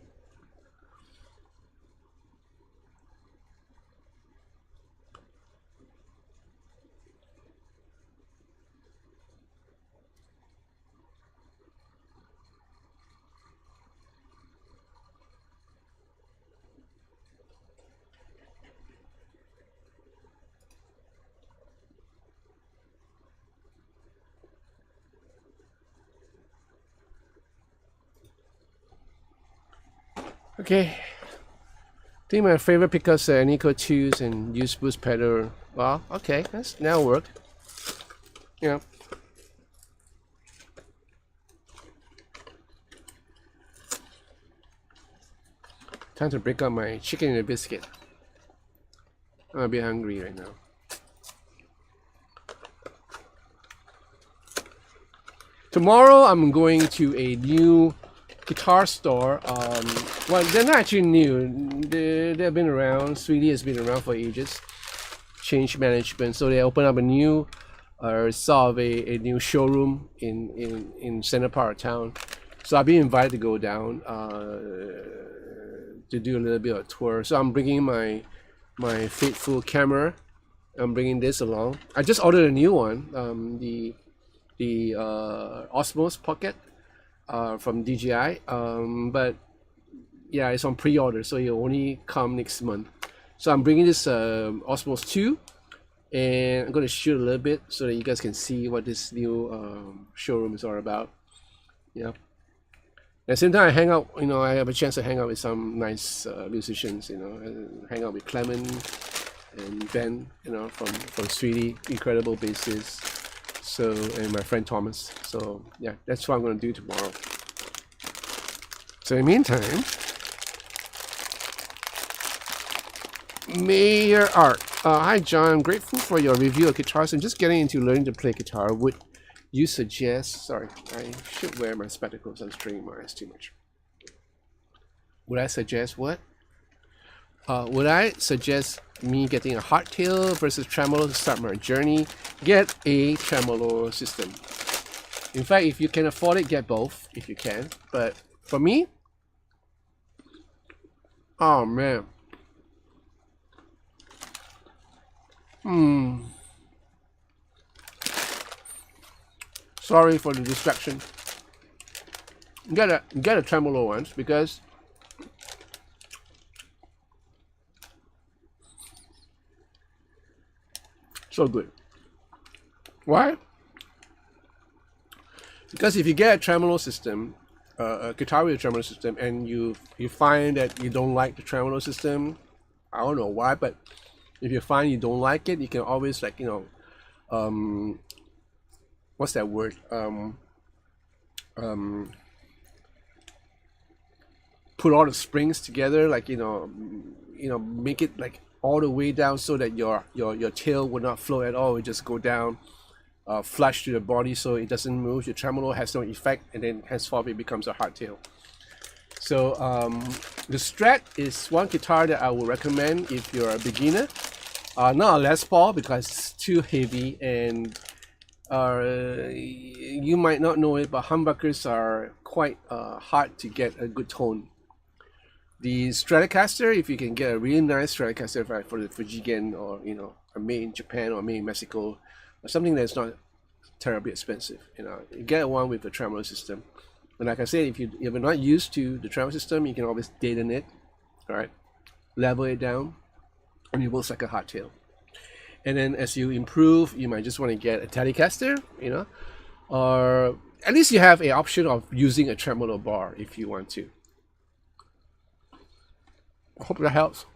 Speaker 1: Okay. I think my favorite pickups are Nico 2s and use boost pedal. Well, okay, that's now worked. Time to break up my chicken and a biscuit. I'm a bit hungry right now. Tomorrow I'm going to a new guitar store. Well, they're not actually new. They've been around. Sweetie has been around for ages. Change management, so they open up a new, sort of a new showroom in center part of town. So I've been invited to go down to do a little bit of a tour. So I'm bringing my faithful camera. I'm bringing this along. I just ordered a new one. The Osmos Pocket. From DJI, but yeah, it's on pre-order, so it'll only come next month. So I'm bringing this Osmos 2, and I'm going to shoot a little bit so that you guys can see what this new showroom is all about. Yeah. At the same time, I hang out. I have a chance to hang out with some nice musicians. Hang out with Clement and Ben. From Sweetie, incredible bassist. So, and my friend Thomas. So yeah, that's what I'm gonna do tomorrow. So in the meantime, Mayor Art. Hi John, I'm grateful for your review of guitars. I'm just getting into learning to play guitar. Would you suggest, sorry, I should wear my spectacles, I'm straining my eyes too much. Would I suggest what? Would I suggest me getting a hardtail versus tremolo to start my journey? Get a tremolo system. In fact, if you can afford it, get both if you can. But for me, oh man. Sorry for the distraction. Get a tremolo once because so good. Why? Because if you get a tremolo system, a guitar with a tremolo system, and you find that you don't like the tremolo system, I don't know why, but if you find you don't like it, you can always, like, you know, what's that word? Put all the springs together, like, you know, make it like all the way down so that your tail would not float at all. It just go down flush to the body so it doesn't move. Your tremolo has no effect, and then henceforth it becomes a hardtail. So the Strat is one guitar that I would recommend if you're a beginner. Not a Les Paul because it's too heavy, and you might not know it, but humbuckers are quite hard to get a good tone. The Stratocaster, if you can get a really nice Stratocaster for the Fujigen, or, you know, a made in Japan or made in Mexico, or something that's not terribly expensive, you know, you get one with a tremolo system. And like I said, if you're not used to the tremolo system, you can always deaden it, all right, level it down, and it works like a hardtail. And then as you improve, you might just want to get a Telecaster, you know, or at least you have an option of using a tremolo bar if you want to. I hope that helps.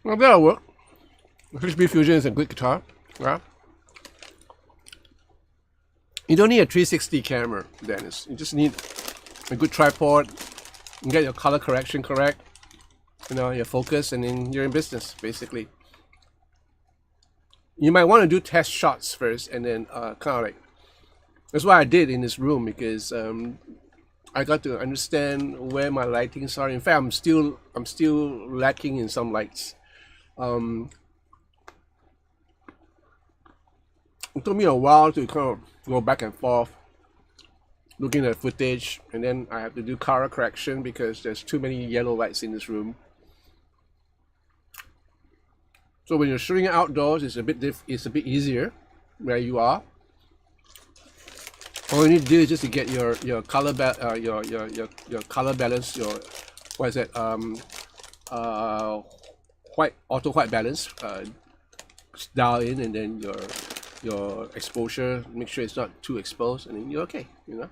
Speaker 1: Well, that'll work. HB Fusion is a good guitar, right? You don't need a 360 camera, Dennis. You just need a good tripod, and get your color correction correct, you know, your focus, and then you're in business, basically. You might want to do test shots first, and then kind of like, that's what I did in this room, because I got to understand where my lightings are. In fact, I'm still lacking in some lights. It took me a while to kind of go back and forth looking at footage, and then I have to do color correction because there's too many yellow lights in this room. So when you're shooting outdoors, it's a bit easier where you are. All you need to do is just to get your color your color balance, your what is it, auto white balance dial in, and then your exposure, make sure it's not too exposed, and then you're okay, you know.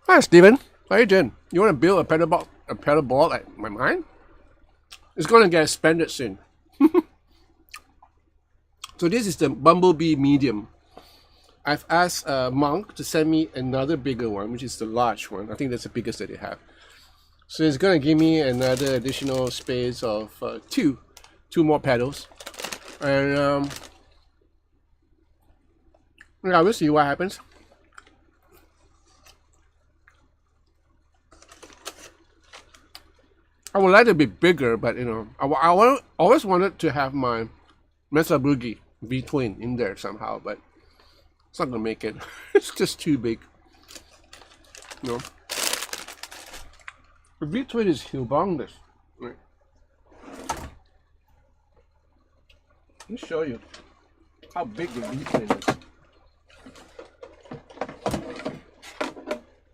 Speaker 1: Hi Steven, how you doing? You want to build a pedal board like mine? It's gonna get expanded soon. So this is the Bumblebee Medium. I've asked Monk to send me another bigger one, which is the large one. I think that's the biggest that they have. So it's gonna give me another additional space of two more pedals, and yeah, we'll see what happens. I would like to be bigger, but you know, I always wanted to have my Mesa Boogie V-twin in there somehow, but it's not gonna make it. It's just too big, you know. The V-twin is humongous. Right. Let me show you how big the V-twin is.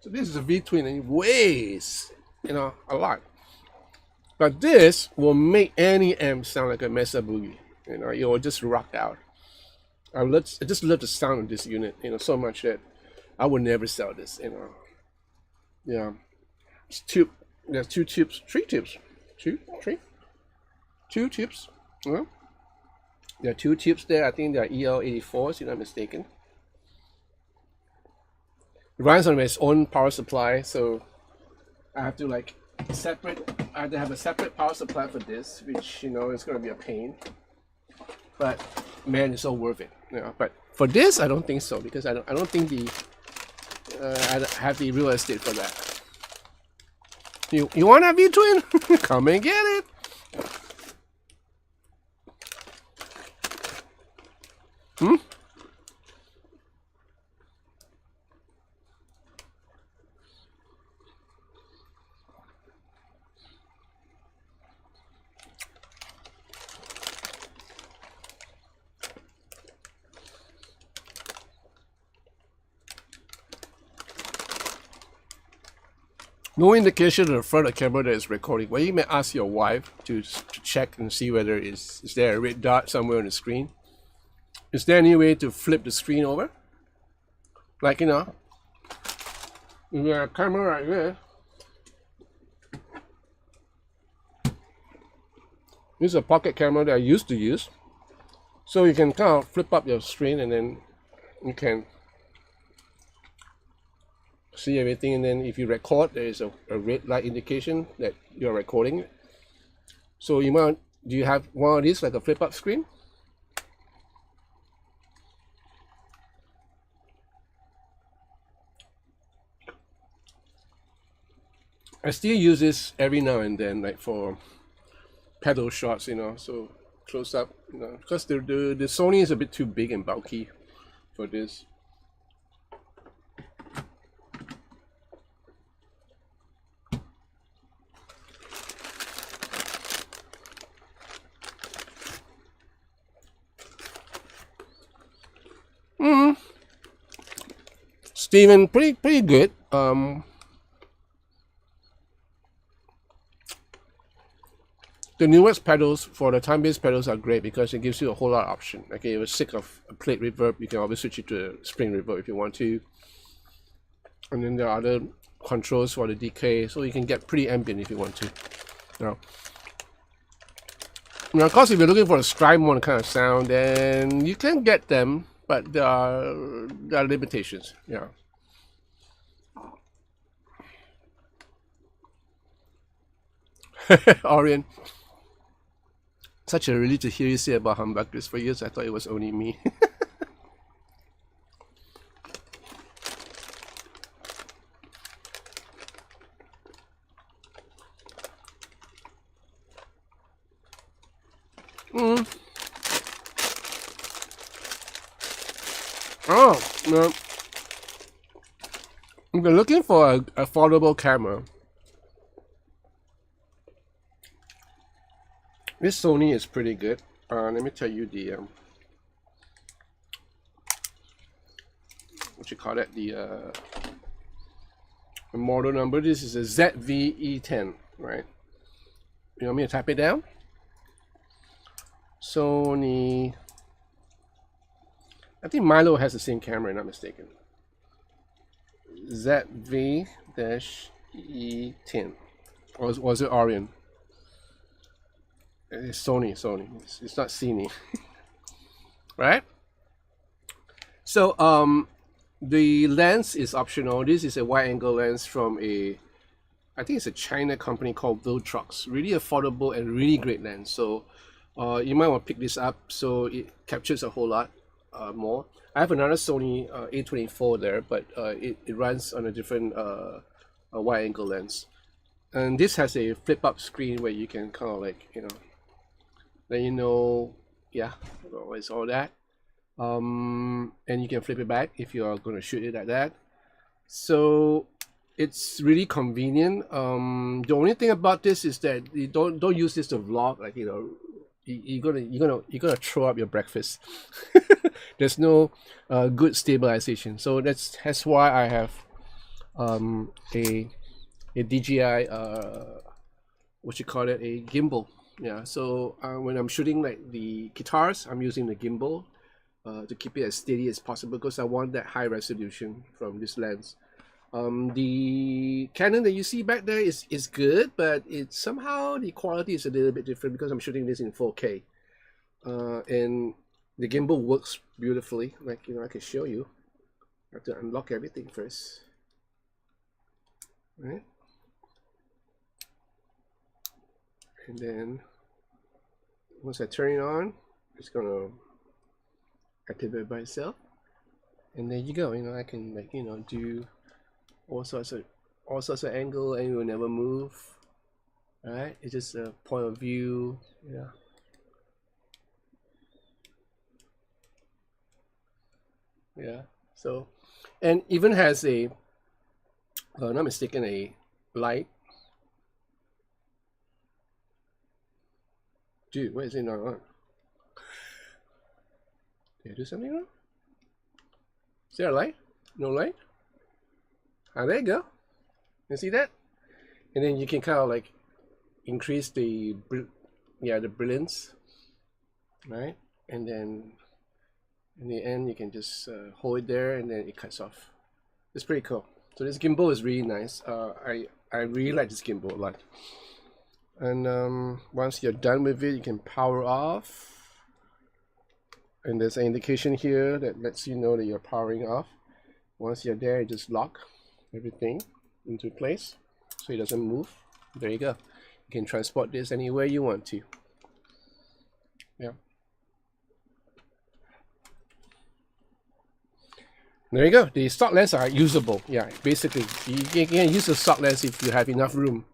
Speaker 1: So this is a V-twin, and it weighs, you know, a lot. But this will make any amp sound like a Mesa Boogie. You know, it will just rock out. I just love the sound of this unit, you know, so much that I would never sell this, you know. Yeah, it's tube. There's two tubes, three tubes, two tubes. Well, there are two tubes there. I think they are EL84s, if I'm not mistaken. It runs on its own power supply, so I have to like I have to have a separate power supply for this, which you know is going to be a pain. But man, it's so worth it. You know, but for this, I don't think so because I don't think I have the real estate for that. You want a V-twin? Come and get it. No indication of the front of the camera that is recording. Well, you may ask your wife to check and see whether is there a red dot somewhere on the screen. Is there any way to flip the screen over? Like, you know, there's a camera right there. This is a pocket camera that I used to use. So you can kind of flip up your screen and then you can see everything, and then if you record, there is a red light indication that you're recording it. So do you have one of these, like a flip up screen? I still use this every now and then, like for pedal shots, you know, so close up, you know, because the Sony is a bit too big and bulky for this. Steven, pretty good. The newest pedals for the time-based pedals are great because it gives you a whole lot of option. Okay, if you're sick of a plate reverb, you can always switch it to a spring reverb if you want to. And then there are other controls for the decay, so you can get pretty ambient if you want to. Now, of course, if you're looking for a stride mode kind of sound, then you can get them, but there are limitations. Yeah. Orion. Such a relief to hear you say about humbuckers. For years I thought it was only me. Oh, no. If you're looking for an affordable camera, this Sony is pretty good. Let me tell you the what you call it, the model number. This is a ZV-E10, right? You want me to type it down? Sony. I think Milo has the same camera, if I'm not mistaken. ZV-E10. Or was it Orion? It's Sony. It's not Cine. Right? So the lens is optional. This is a wide angle lens from I think it's a China company called Viltrox. Really affordable and really great lens. So you might want to pick this up. So it captures a whole lot more. I have another Sony A24 there, but it runs on a different wide angle lens. And this has a flip up screen where you can kind of like, you know, let you know, yeah, it's all that. And you can flip it back if you are going to shoot it like that. So it's really convenient. The only thing about this is that you don't use this to vlog, like, you know, you're gonna throw up your breakfast. There's no good stabilization, so that's why I have a DJI what you call it, a gimbal. Yeah, so when I'm shooting like the guitars, I'm using the gimbal to keep it as steady as possible because I want that high resolution from this lens. The Canon that you see back there is good, but it's somehow the quality is a little bit different because I'm shooting this in 4K. And the gimbal works beautifully. Like, I can show you. I have to unlock everything first. Right? And then once I turn it on, it's gonna activate by itself. And there you go. I can do all sorts of angle, and it will never move. Right? It's just a point of view. Yeah. Yeah. So, and even has a, not mistaken, a light. Dude, why is it not on? Did I do something wrong? Is there a light? No light? Ah, there you go. You see that? And then you can kind of like increase the brilliance, right? And then in the end, you can just hold it there, and then it cuts off. It's pretty cool. So this gimbal is really nice. I really like this gimbal a lot. And once you're done with it, you can power off. And there's an indication here that lets you know that you're powering off. Once you're there, you just lock everything into place so it doesn't move. There you go. You can transport this anywhere you want to. Yeah. There you go. The stock lens are usable. Yeah, basically, you can use the stock lens if you have enough room.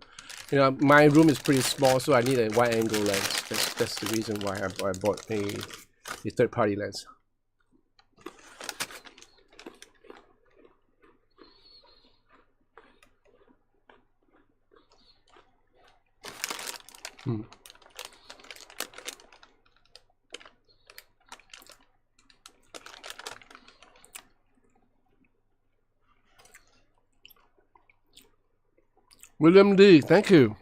Speaker 1: My room is pretty small, so I need a wide angle lens. That's the reason why I bought a third-party lens. William D, thank you.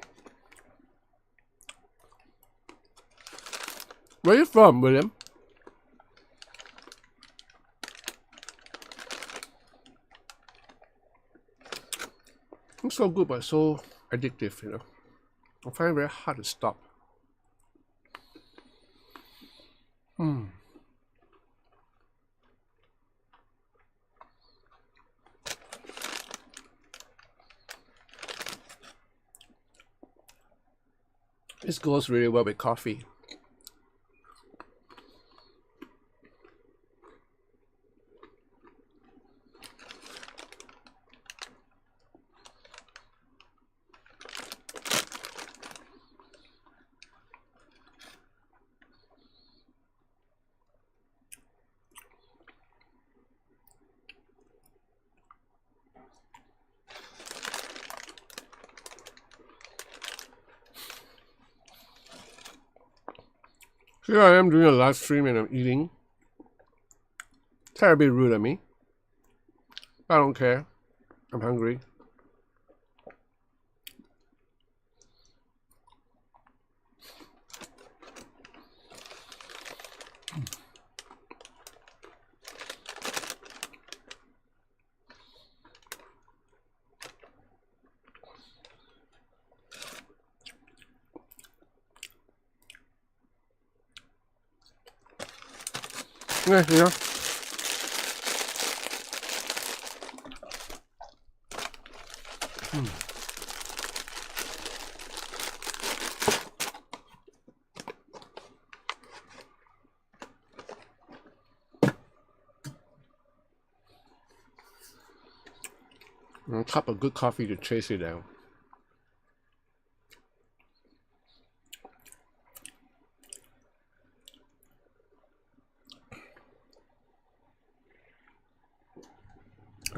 Speaker 1: Where are you from, William? It's so good, but so addictive, I find it very hard to stop. This goes really well with coffee. Here I am doing a live stream and I'm eating. Terribly rude of me. I don't care. I'm hungry. Yeah. A cup of good coffee to chase it down.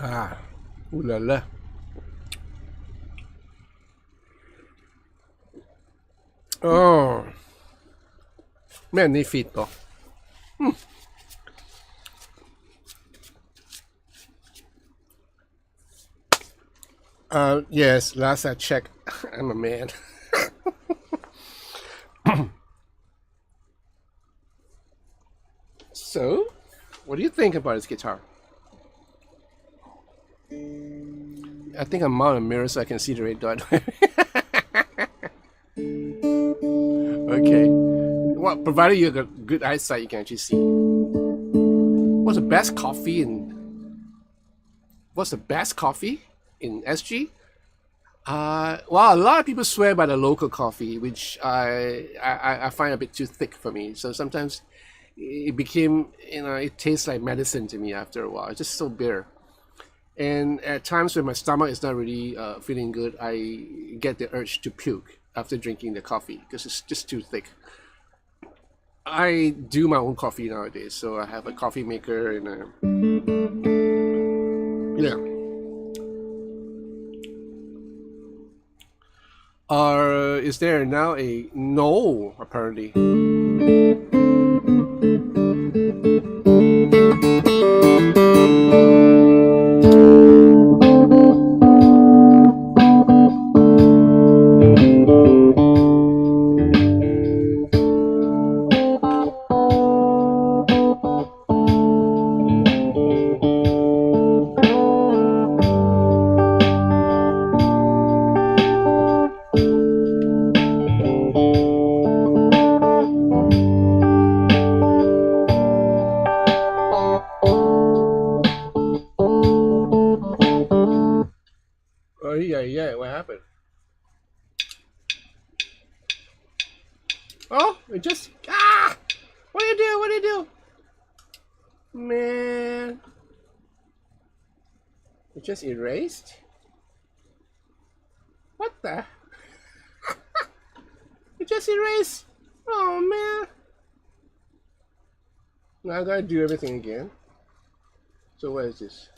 Speaker 1: Ah, ooh la la. อ๋อ magnifico. Yes, last I checked, I'm a man. think about this guitar? I think I'm mount a mirror so I can see the red dot. Okay. Well, provided you got good eyesight, you can actually see. What's the best coffee in SG? Well, a lot of people swear by the local coffee, which I find a bit too thick for me. So sometimes it became, it tastes like medicine to me after a while. It's just so bitter. And at times when my stomach is not really feeling good, I get the urge to puke after drinking the coffee because it's just too thick. I do my own coffee nowadays, so I have a coffee maker and yeah. Is there now a no? Apparently. Oh yeah. What happened? Oh, it just What do you do? What do you do? Man, it just erased. What the? It just erased. Oh man. Now I gotta do everything again. So what is this?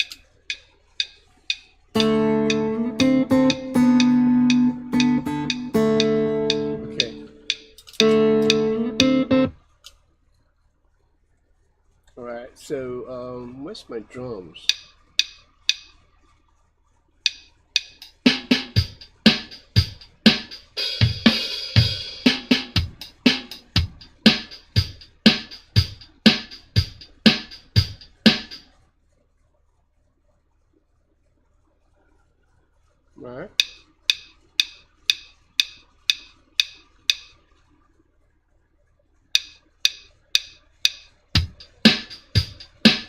Speaker 1: Okay. Alright, so where's my drums? Right.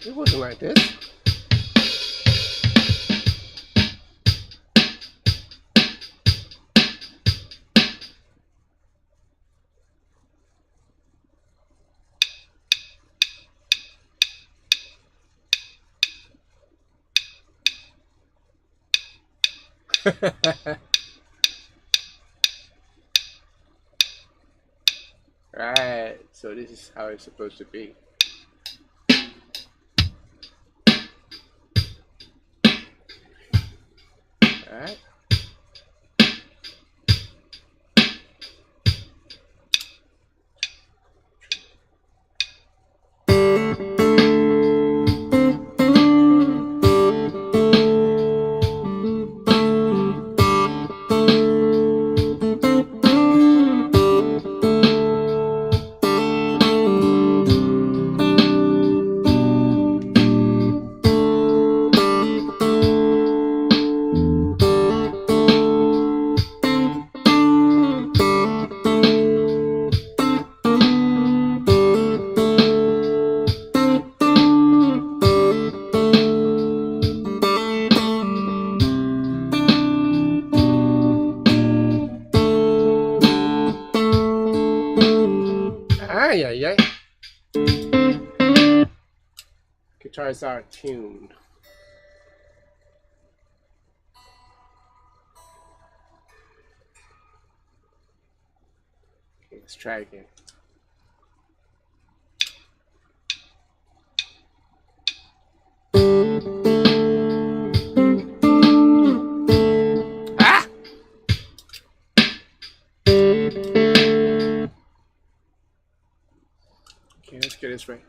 Speaker 1: It wasn't like this. Right, so this is how it's supposed to be. Alright. Ay. Guitars are tuned. Okay, let's try again. Ah! Okay, let's get this right.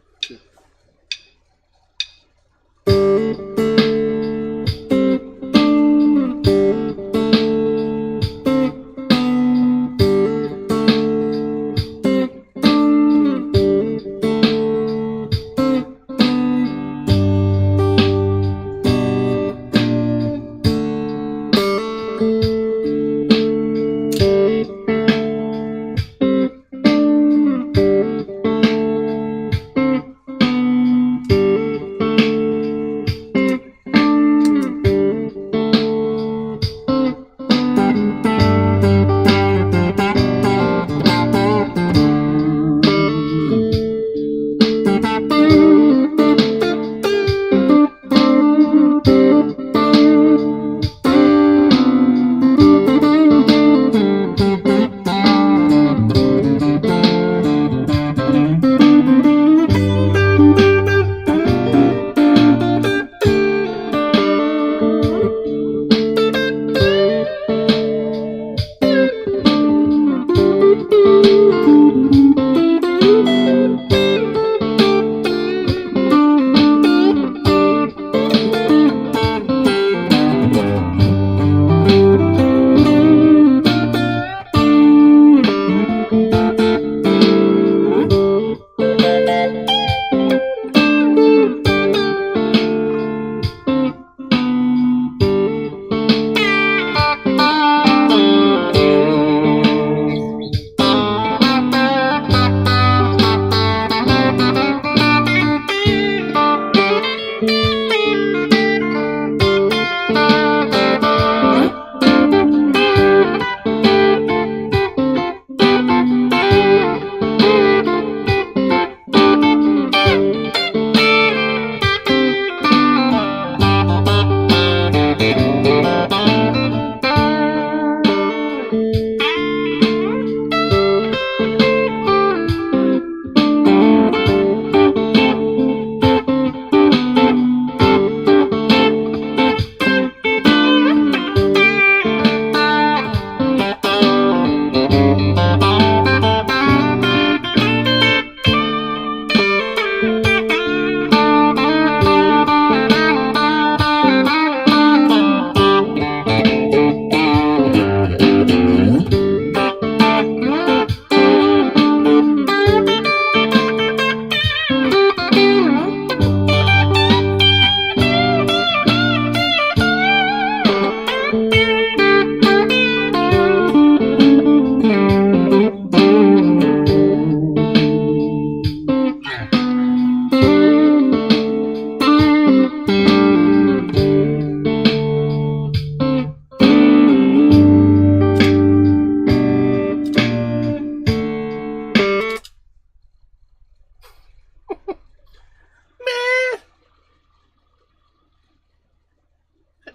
Speaker 1: Man.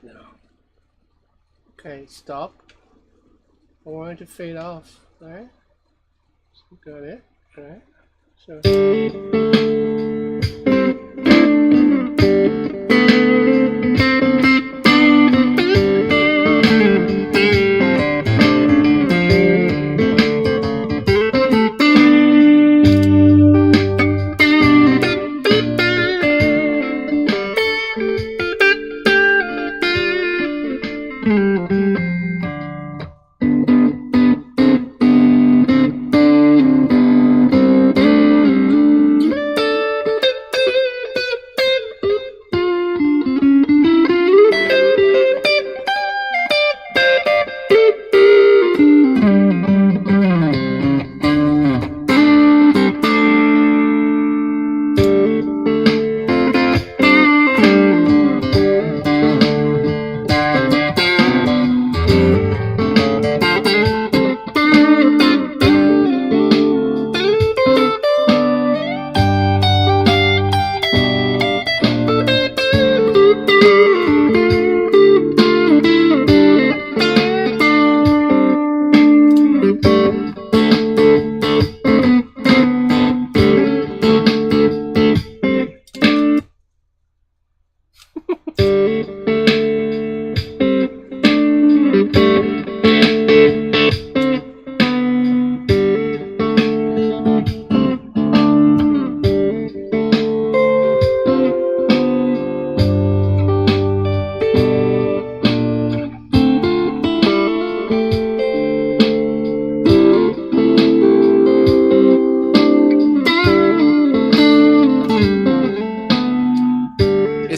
Speaker 1: No. Okay, stop. I want it to fade off. Alright? So got it. Alright? So.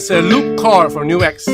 Speaker 1: It's a loop chord for New X.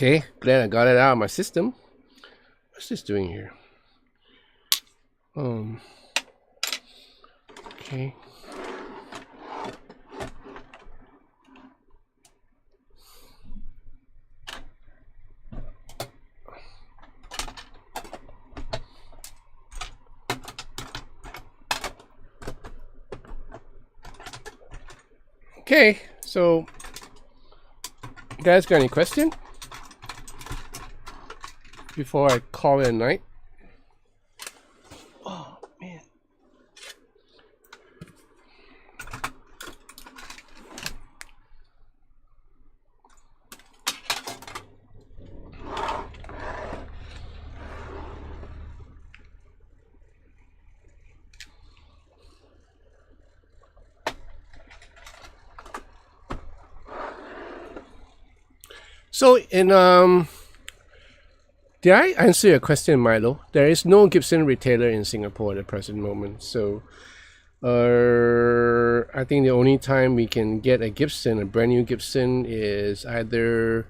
Speaker 1: Okay, glad I got it out of my system. What's this doing here? Okay. Okay, so you guys got any question before I call it a night? Oh man. So did I answer your question, Milo? There is no Gibson retailer in Singapore at the present moment. So I think the only time we can get a Gibson, a brand new Gibson, is either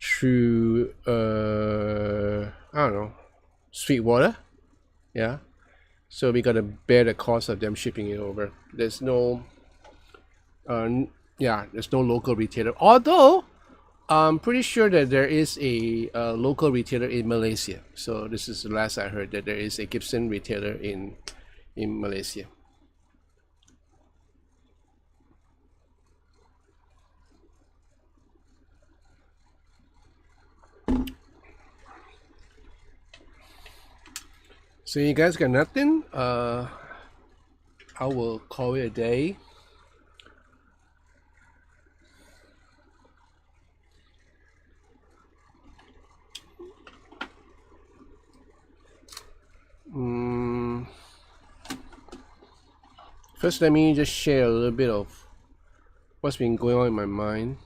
Speaker 1: through I don't know, Sweetwater. Yeah. So we gotta bear the cost of them shipping it over. There's no there's no local retailer. Although I'm pretty sure that there is a local retailer in Malaysia. So this is the last I heard, that there is a Gibson retailer in Malaysia. So you guys got nothing? I will call it a day. First, let me just share a little bit of what's been going on in my mind.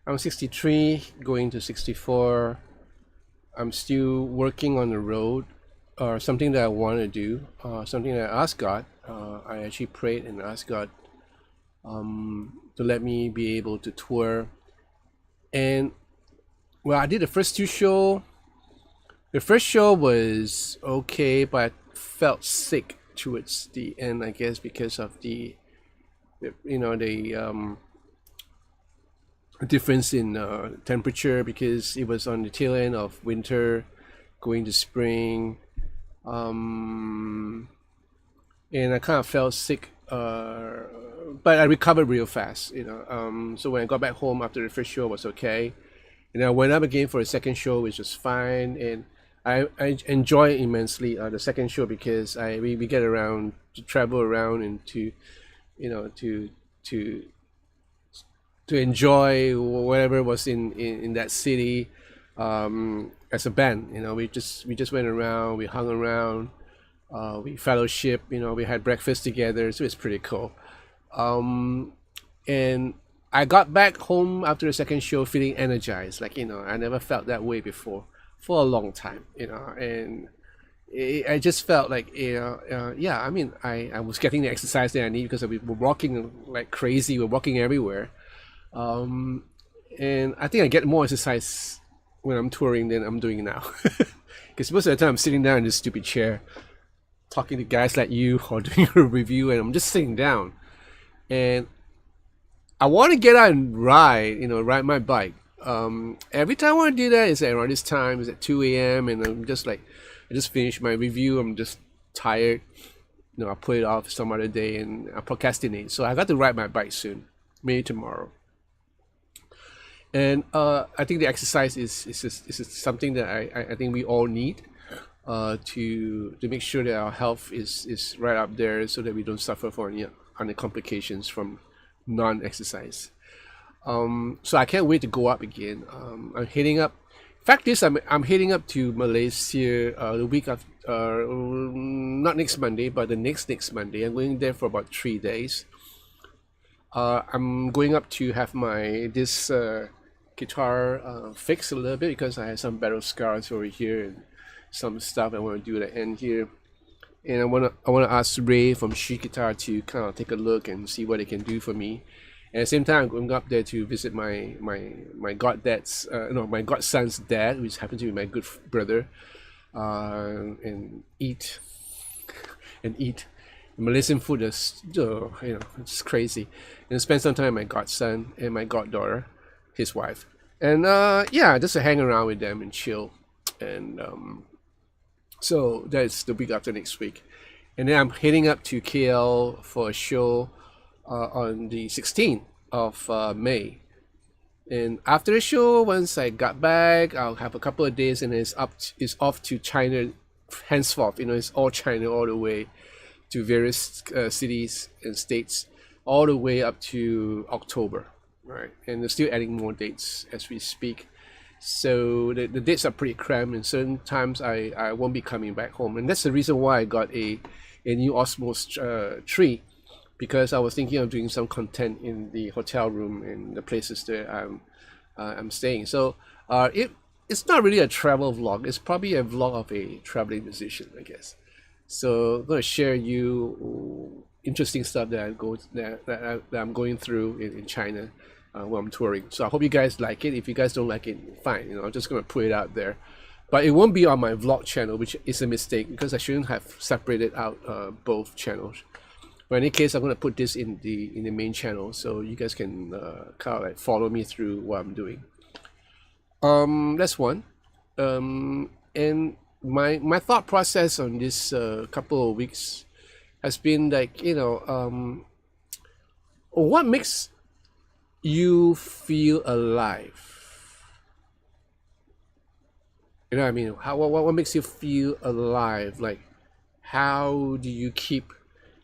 Speaker 1: I'm 63, going to 64. I'm still working on the road, or something that I want to do, something that I asked God. I actually prayed and asked God to let me be able to tour. And well, I did the first two shows. The first show was okay, but I felt sick towards the end, I guess, because of the difference in temperature, because it was on the tail end of winter going to spring, and I kind of felt sick, but I recovered real fast, so when I got back home after the first show, it was okay, and I went up again for a second show, which was fine, and I enjoy immensely the second show, because we get around to travel around and to enjoy whatever was in that city, as a band. We just went around, we hung around, we fellowship, we had breakfast together, so it's pretty cool. And I got back home after the second show feeling energized, like I never felt that way before for a long time, and I just felt like I mean, I was getting the exercise that I need, because we were walking like crazy, we're walking everywhere. And I think I get more exercise when I'm touring than I'm doing now, because most of the time I'm sitting down in this stupid chair talking to guys like you or doing a review, and I'm just sitting down, and I want to get out and ride my bike. Every time I want to do that is around this time, it's at 2 a.m. and I'm just like, I just finished my review, I'm just tired, I'll put it off some other day, and I procrastinate. So I got to ride my bike soon, maybe tomorrow. And I think the exercise is something that I think we all need, to make sure that our health is right up there, so that we don't suffer from any complications from non-exercise. So I can't wait to go up again. I'm heading up. Fact is, I'm heading up to Malaysia the week of not next Monday, but the next Monday. I'm going there for about 3 days. I'm going up to have this guitar fixed a little bit, because I have some battle scars over here and some stuff I want to do at the end here. And I wanna ask Ray from She Guitar to kind of take a look and see what they can do for me. And at the same time, I'm going up there to visit my goddad's, no, my godson's dad, which happens to be my good brother, and eat. Malaysian food is, it's crazy. And spend some time with my godson and my goddaughter, his wife, and yeah, just to hang around with them and chill. And so that's the week after next week, and then I'm heading up to KL for a show on the 16th of May. And after the show, once I got back, I'll have a couple of days, and it's off to China. Henceforth, it's all China all the way to various cities and states, all the way up to October, right? And they're still adding more dates as we speak. So the dates are pretty cramped, and certain times I won't be coming back home, and that's the reason why I got a new Osmos tree, because I was thinking of doing some content in the hotel room and the places that I'm staying. So it's not really a travel vlog. It's probably a vlog of a traveling musician, I guess. So I'm going to share you interesting stuff that I'm going through in China while I'm touring. So I hope you guys like it. If you guys don't like it, fine. I'm just going to put it out there. But it won't be on my vlog channel, which is a mistake, because I shouldn't have separated out both channels. But in any case, I'm going to put this in the main channel, so you guys can kind of like follow me through what I'm doing. That's one. And my thought process on this couple of weeks has been like, what makes you feel alive? You know what I mean? What makes you feel alive? Like, how do you keep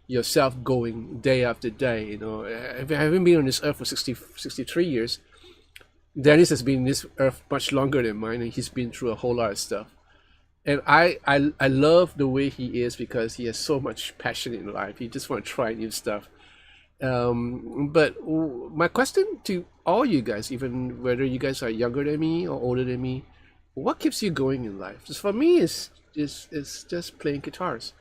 Speaker 1: yourself going day after day? If I haven't been on this earth for 63 years, Dennis has been in this earth much longer than mine, and he's been through a whole lot of stuff. And I love the way he is, because he has so much passion in life. He just want to try new stuff. But my question to all you guys, even whether you guys are younger than me or older than me, what keeps you going in life? Just for me, it's just playing guitars.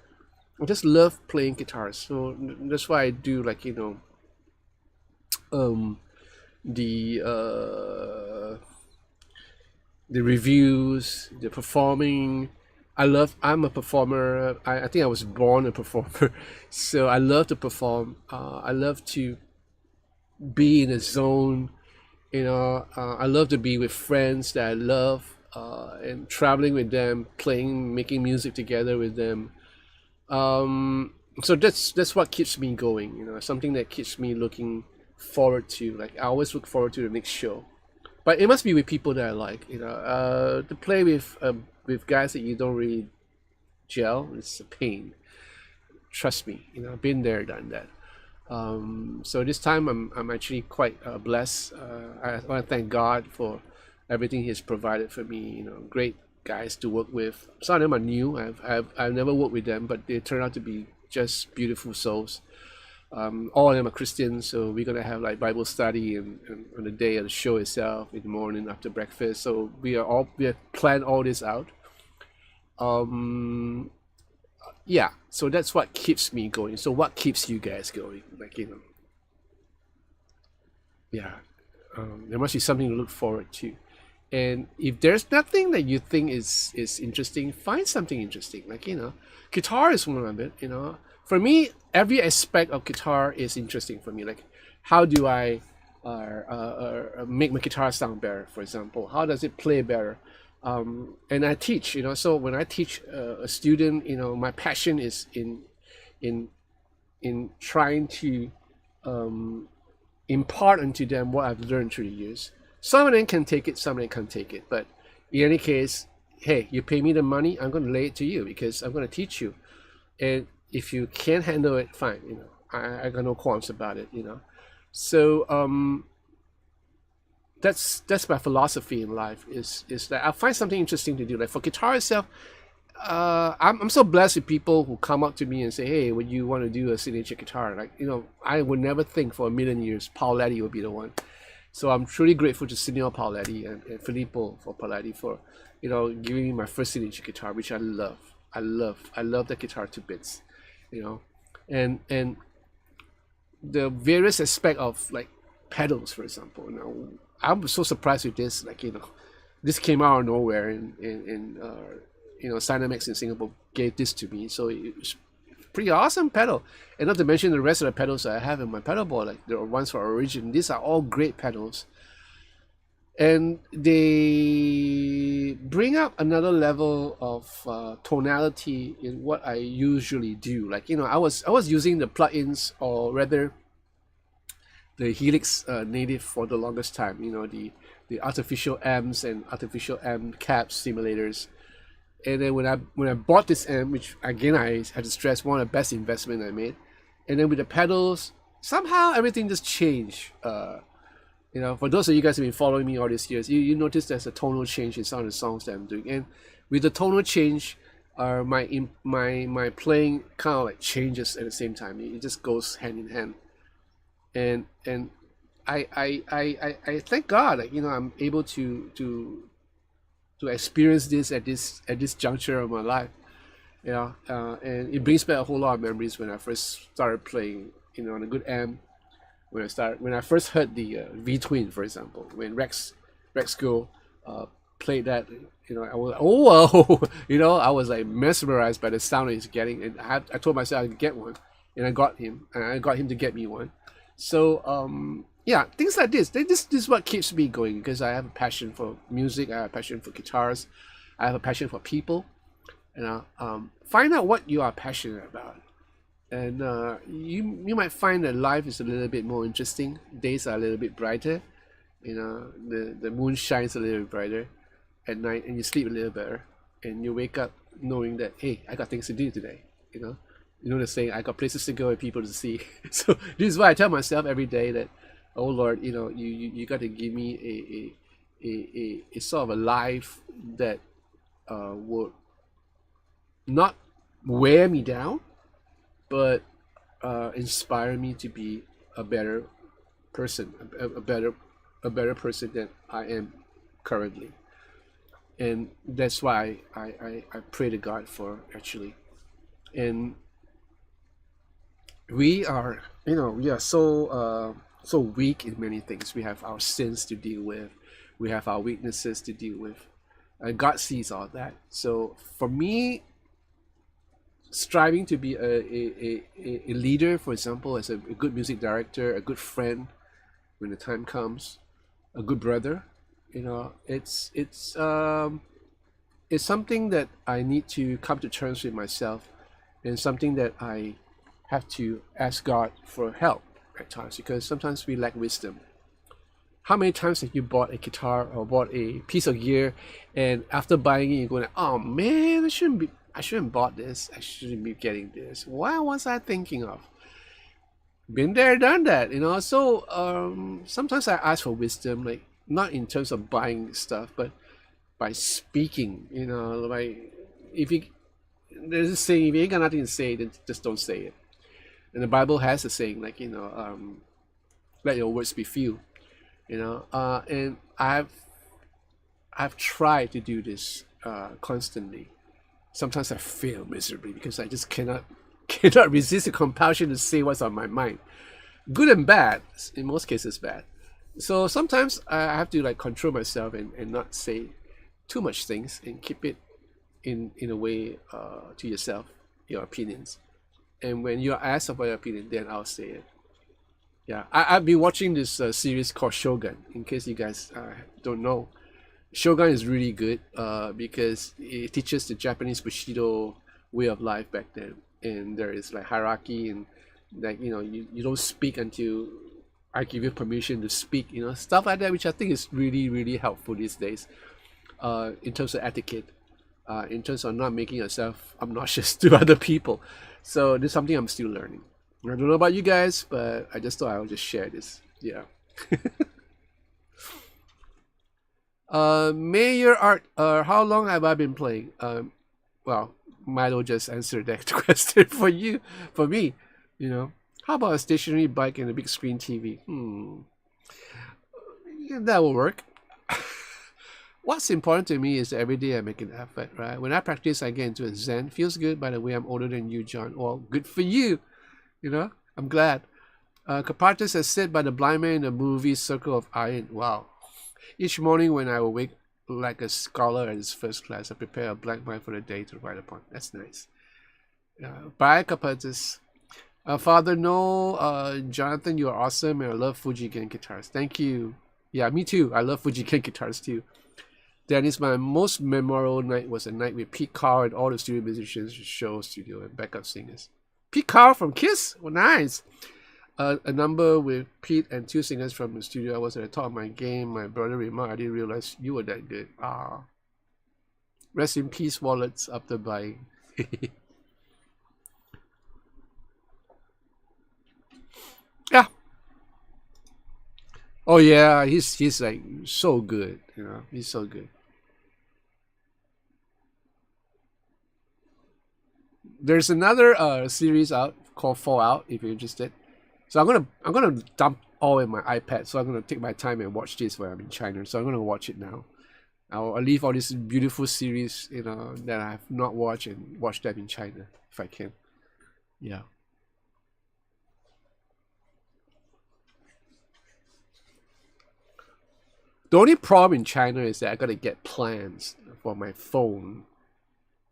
Speaker 1: I just love playing guitars. So that's why I do, like, the reviews, the performing. I'm a performer. I think I was born a performer. So I love to perform. I love to be in a zone. I love to be with friends that I love, and traveling with them, playing, making music together with them. So that's what keeps me going. Something that keeps me looking forward to. Like, I always look forward to the next show. But it must be with people that I like. To play with guys that you don't really gel, it's a pain. Trust me, I've been there, done that. So this time I'm actually quite blessed. I want to thank God for everything He's provided for me. Great guys to work with. Some of them are new. I've never worked with them, but they turn out to be just beautiful souls. All of them are Christians, so we're gonna have like Bible study and on the day of the show itself, in the morning after breakfast. So we have planned all this out. Yeah, so that's what keeps me going. So what keeps you guys going? Like, yeah, there must be something to look forward to. And if there's nothing that you think is interesting, find something interesting. Like, guitar is one of it. For me, every aspect of guitar is interesting for me. Like, how do I make my guitar sound better, for example? How does it play better? And I teach, so when I teach a student, my passion is in trying to impart into them what I've learned through the years. Some of them can take it, some of them can't take it. But in any case, hey, you pay me the money, I'm going to lay it to you, because I'm going to teach you. And if you can't handle it, fine. I got no qualms about it. So that's my philosophy in life. Is that I find something interesting to do. Like for guitar itself, I'm so blessed with people who come up to me and say, "Hey, would you want to do a signature guitar?" Like, I would never think for a million years Paoletti would be the one. So I'm truly grateful to Signor Paoletti and Filippo for Paoletti for, giving me my first signature guitar, which I love. I love that guitar to bits, and the various aspect of like pedals, for example. Now, I'm so surprised with this. Like, this came out of nowhere, and Cinemax in Singapore gave this to me. So it's pretty awesome pedal. And not to mention the rest of the pedals I have in my pedal board, like the ones for Origin. These are all great pedals. And they bring up another level of tonality in what I usually do. Like, I was using the plugins, or rather the Helix native, for the longest time. The artificial amps and artificial amp cap simulators. And then when I bought this amp, which again I had to stress, one of the best investment I made, and then with the pedals, somehow everything just changed. For those of you guys who've been following me all these years, you notice there's a tonal change in some of the songs that I'm doing, and with the tonal change, my playing kind of like changes at the same time. It just goes hand in hand, and I thank God, like, I'm able to experience this at this juncture of my life, and it brings back a whole lot of memories when I first started playing, on a good amp. When I first heard the V Twin, for example, when Rex Go played that, I was like, oh whoa, I was like mesmerized by the sound he's getting, and I told myself I'd get one, and I got him to get me one. So yeah, things like this. This is what keeps me going, because I have a passion for music, I have a passion for guitars, I have a passion for people. Find out what you are passionate about. And you might find that life is a little bit more interesting. Days are a little bit brighter. The moon shines a little bit brighter at night, and you sleep a little better. And you wake up knowing that, hey, I got things to do today. You know the saying, I got places to go and people to see. So this is why I tell myself every day that, oh Lord, you got to give me a sort of a life that would not wear me down, but inspire me to be a better person, a better person than I am currently. And that's why I pray to God for, actually. And we are so weak in many things. We have our sins to deal with, we have our weaknesses to deal with, and God sees all that. So for me, striving to be a leader, for example, as a good music director, a good friend when the time comes, a good brother, it's something that I need to come to terms with myself, and something that I have to ask God for help at times, because sometimes we lack wisdom. How many times have you bought a guitar or bought a piece of gear, and after buying it, you're going, oh man, I shouldn't bought this. I shouldn't be getting this. What was I thinking of? Been there, done that, So sometimes I ask for wisdom, like not in terms of buying stuff, but by speaking. Like there's a saying: if you ain't got nothing to say, then just don't say it. And the Bible has a saying, like let your words be few. And I've tried to do this constantly. Sometimes I fail miserably because I just cannot resist the compulsion to say what's on my mind, good and bad. In most cases, bad. So sometimes I have to like control myself and not say too much things, and keep it in a way to yourself, your opinions. And when you're asked about your opinion, then I'll say it. Yeah, I've been watching this series called Shogun. In case you guys don't know, Shogun is really good because it teaches the Japanese Bushido way of life back then, and there is like hierarchy, and like you don't speak until I give you permission to speak, stuff like that, which I think is really, really helpful these days in terms of etiquette, in terms of not making yourself obnoxious to other people. So this is something I'm still learning. I don't know about you guys, but I just thought I would just share this. Yeah. Mayor Art, how long have I been playing? Well, Milo just answered that question for you, for me. How about a stationary bike and a big screen TV? Yeah, that will work. What's important to me is that every day I make an effort, right? When I practice, I get into a zen. Feels good. By the way, I'm older than you, John. Well, good for you. I'm glad. Capartus is said by the blind man in the movie Circle of Iron. Wow. Each morning when I awake like a scholar at his first class, I prepare a blank mind for the day to write upon. That's nice. Bye, Capartus. Father No, Jonathan, you are awesome, and I love Fujigen guitars. Thank you. Yeah, me too. I love Fujigen guitars too. Dennis, my most memorable night was a night with Pete Carr and all the studio musicians, show studio, and backup singers. Pete Carr from Kiss? Oh, nice. A number with Pete and 2 singers from the studio. I was at the top of my game. My brother remarked, I didn't realize you were that good. Ah. Rest in peace, wallets, after buying. Yeah. Oh yeah, he's like so good, you know. He's so good. There's another series out called Fallout if you're interested. So I'm gonna dump all in my iPad. So I'm gonna take my time and watch this when I'm in China. So I'm gonna watch it now. I'll leave all these beautiful series, you know, that I have not watched and watch them in China if I can. Yeah. The only problem in China is that I gotta get plans for my phone,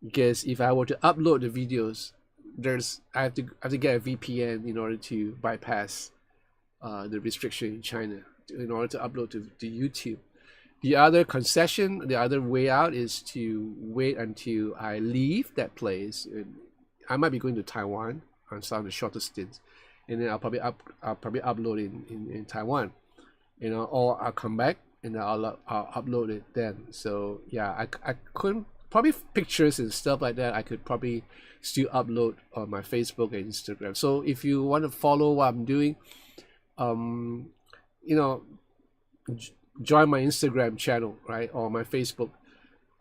Speaker 1: because if I were to upload the videos, I have to get a VPN in order to bypass the restriction in China in order to upload to YouTube. The other concession, the other way out is to wait until I leave that place. I might be going to Taiwan on some of the shorter stints, and then I'll probably upload in Taiwan, you know, or I'll come back and I'll upload it then. So yeah, I couldn't probably pictures and stuff like that. I could probably still upload on my Facebook and Instagram. So if you want to follow what I'm doing, you know, join my Instagram channel, right, or my Facebook.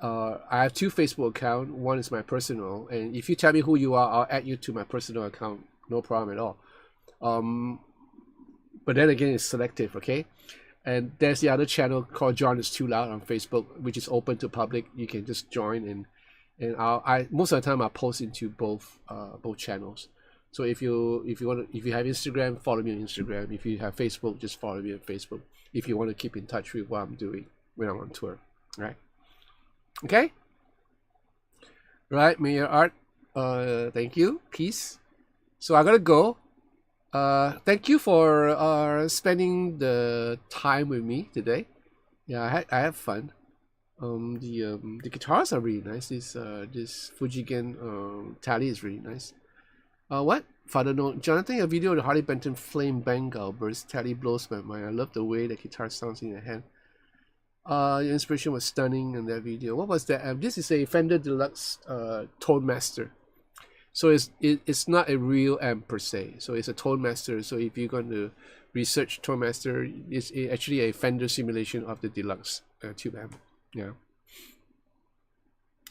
Speaker 1: I have 2 Facebook accounts. One is my personal, and if you tell me who you are, I'll add you to my personal account. No problem at all. But then again, it's selective, okay? And there's the other channel called John is Too Loud on Facebook, which is open to public. You can just join, and I most of the time I post into both channels. So if you have Instagram, follow me on Instagram. If you have Facebook, just follow me on Facebook. If you want to keep in touch with what I'm doing when I'm on tour, right? Okay. Right, Mayor Art. Thank you. Peace. So I gotta go. Thank you for spending the time with me today. Yeah, I had fun. The guitars are really nice. This Fujigen tally is really nice. What? Father No, Jonathan, your video of the Harley Benton Flame Bengal burst tally blows my mind. I love the way the guitar sounds in your hand. Your inspiration was stunning in that video. What was that? This is a Fender Deluxe Tone Master. So it's not a real amp per se. So it's a Tone Master. So if you're going to research Tone Master, it's actually a Fender simulation of the Deluxe tube amp. Yeah.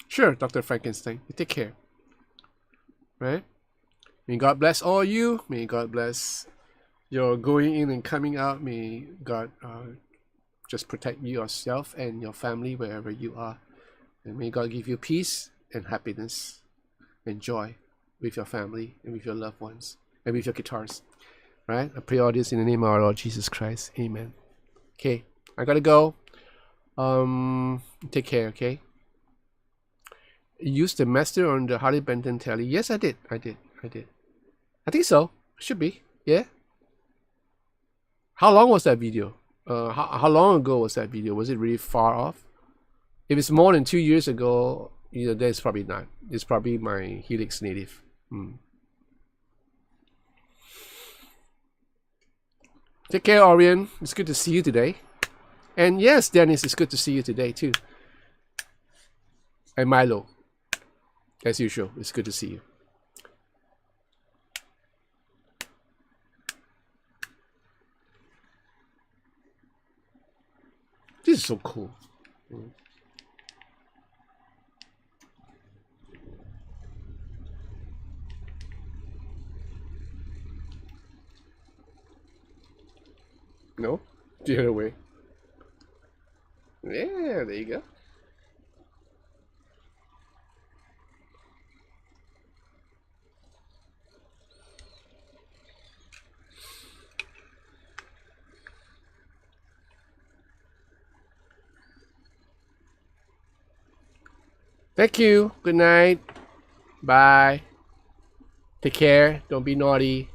Speaker 1: Sure, Dr. Frankenstein. You take care. Right? May God bless all you. May God bless your going in and coming out. May God just protect you yourself and your family wherever you are. And may God give you peace and happiness and joy with your family and with your loved ones and with your guitars. Right? I pray all this in the name of our Lord Jesus Christ. Amen. Okay, I gotta go. Take care, okay? Use the master on the Harley Benton tally. Yes, I did. I think so. Should be. Yeah. How long was that video? How long ago was that video? Was it really far off? If it's more than 2 years ago, you know, that's probably not. It's probably my Helix Native. Take care, Orion. It's good to see you today. And yes, Dennis, it's good to see you today too. And Milo, as usual, it's good to see you. This is so cool. No? The other way. Yeah, there you go. Thank you. Good night. Bye. Take care. Don't be naughty.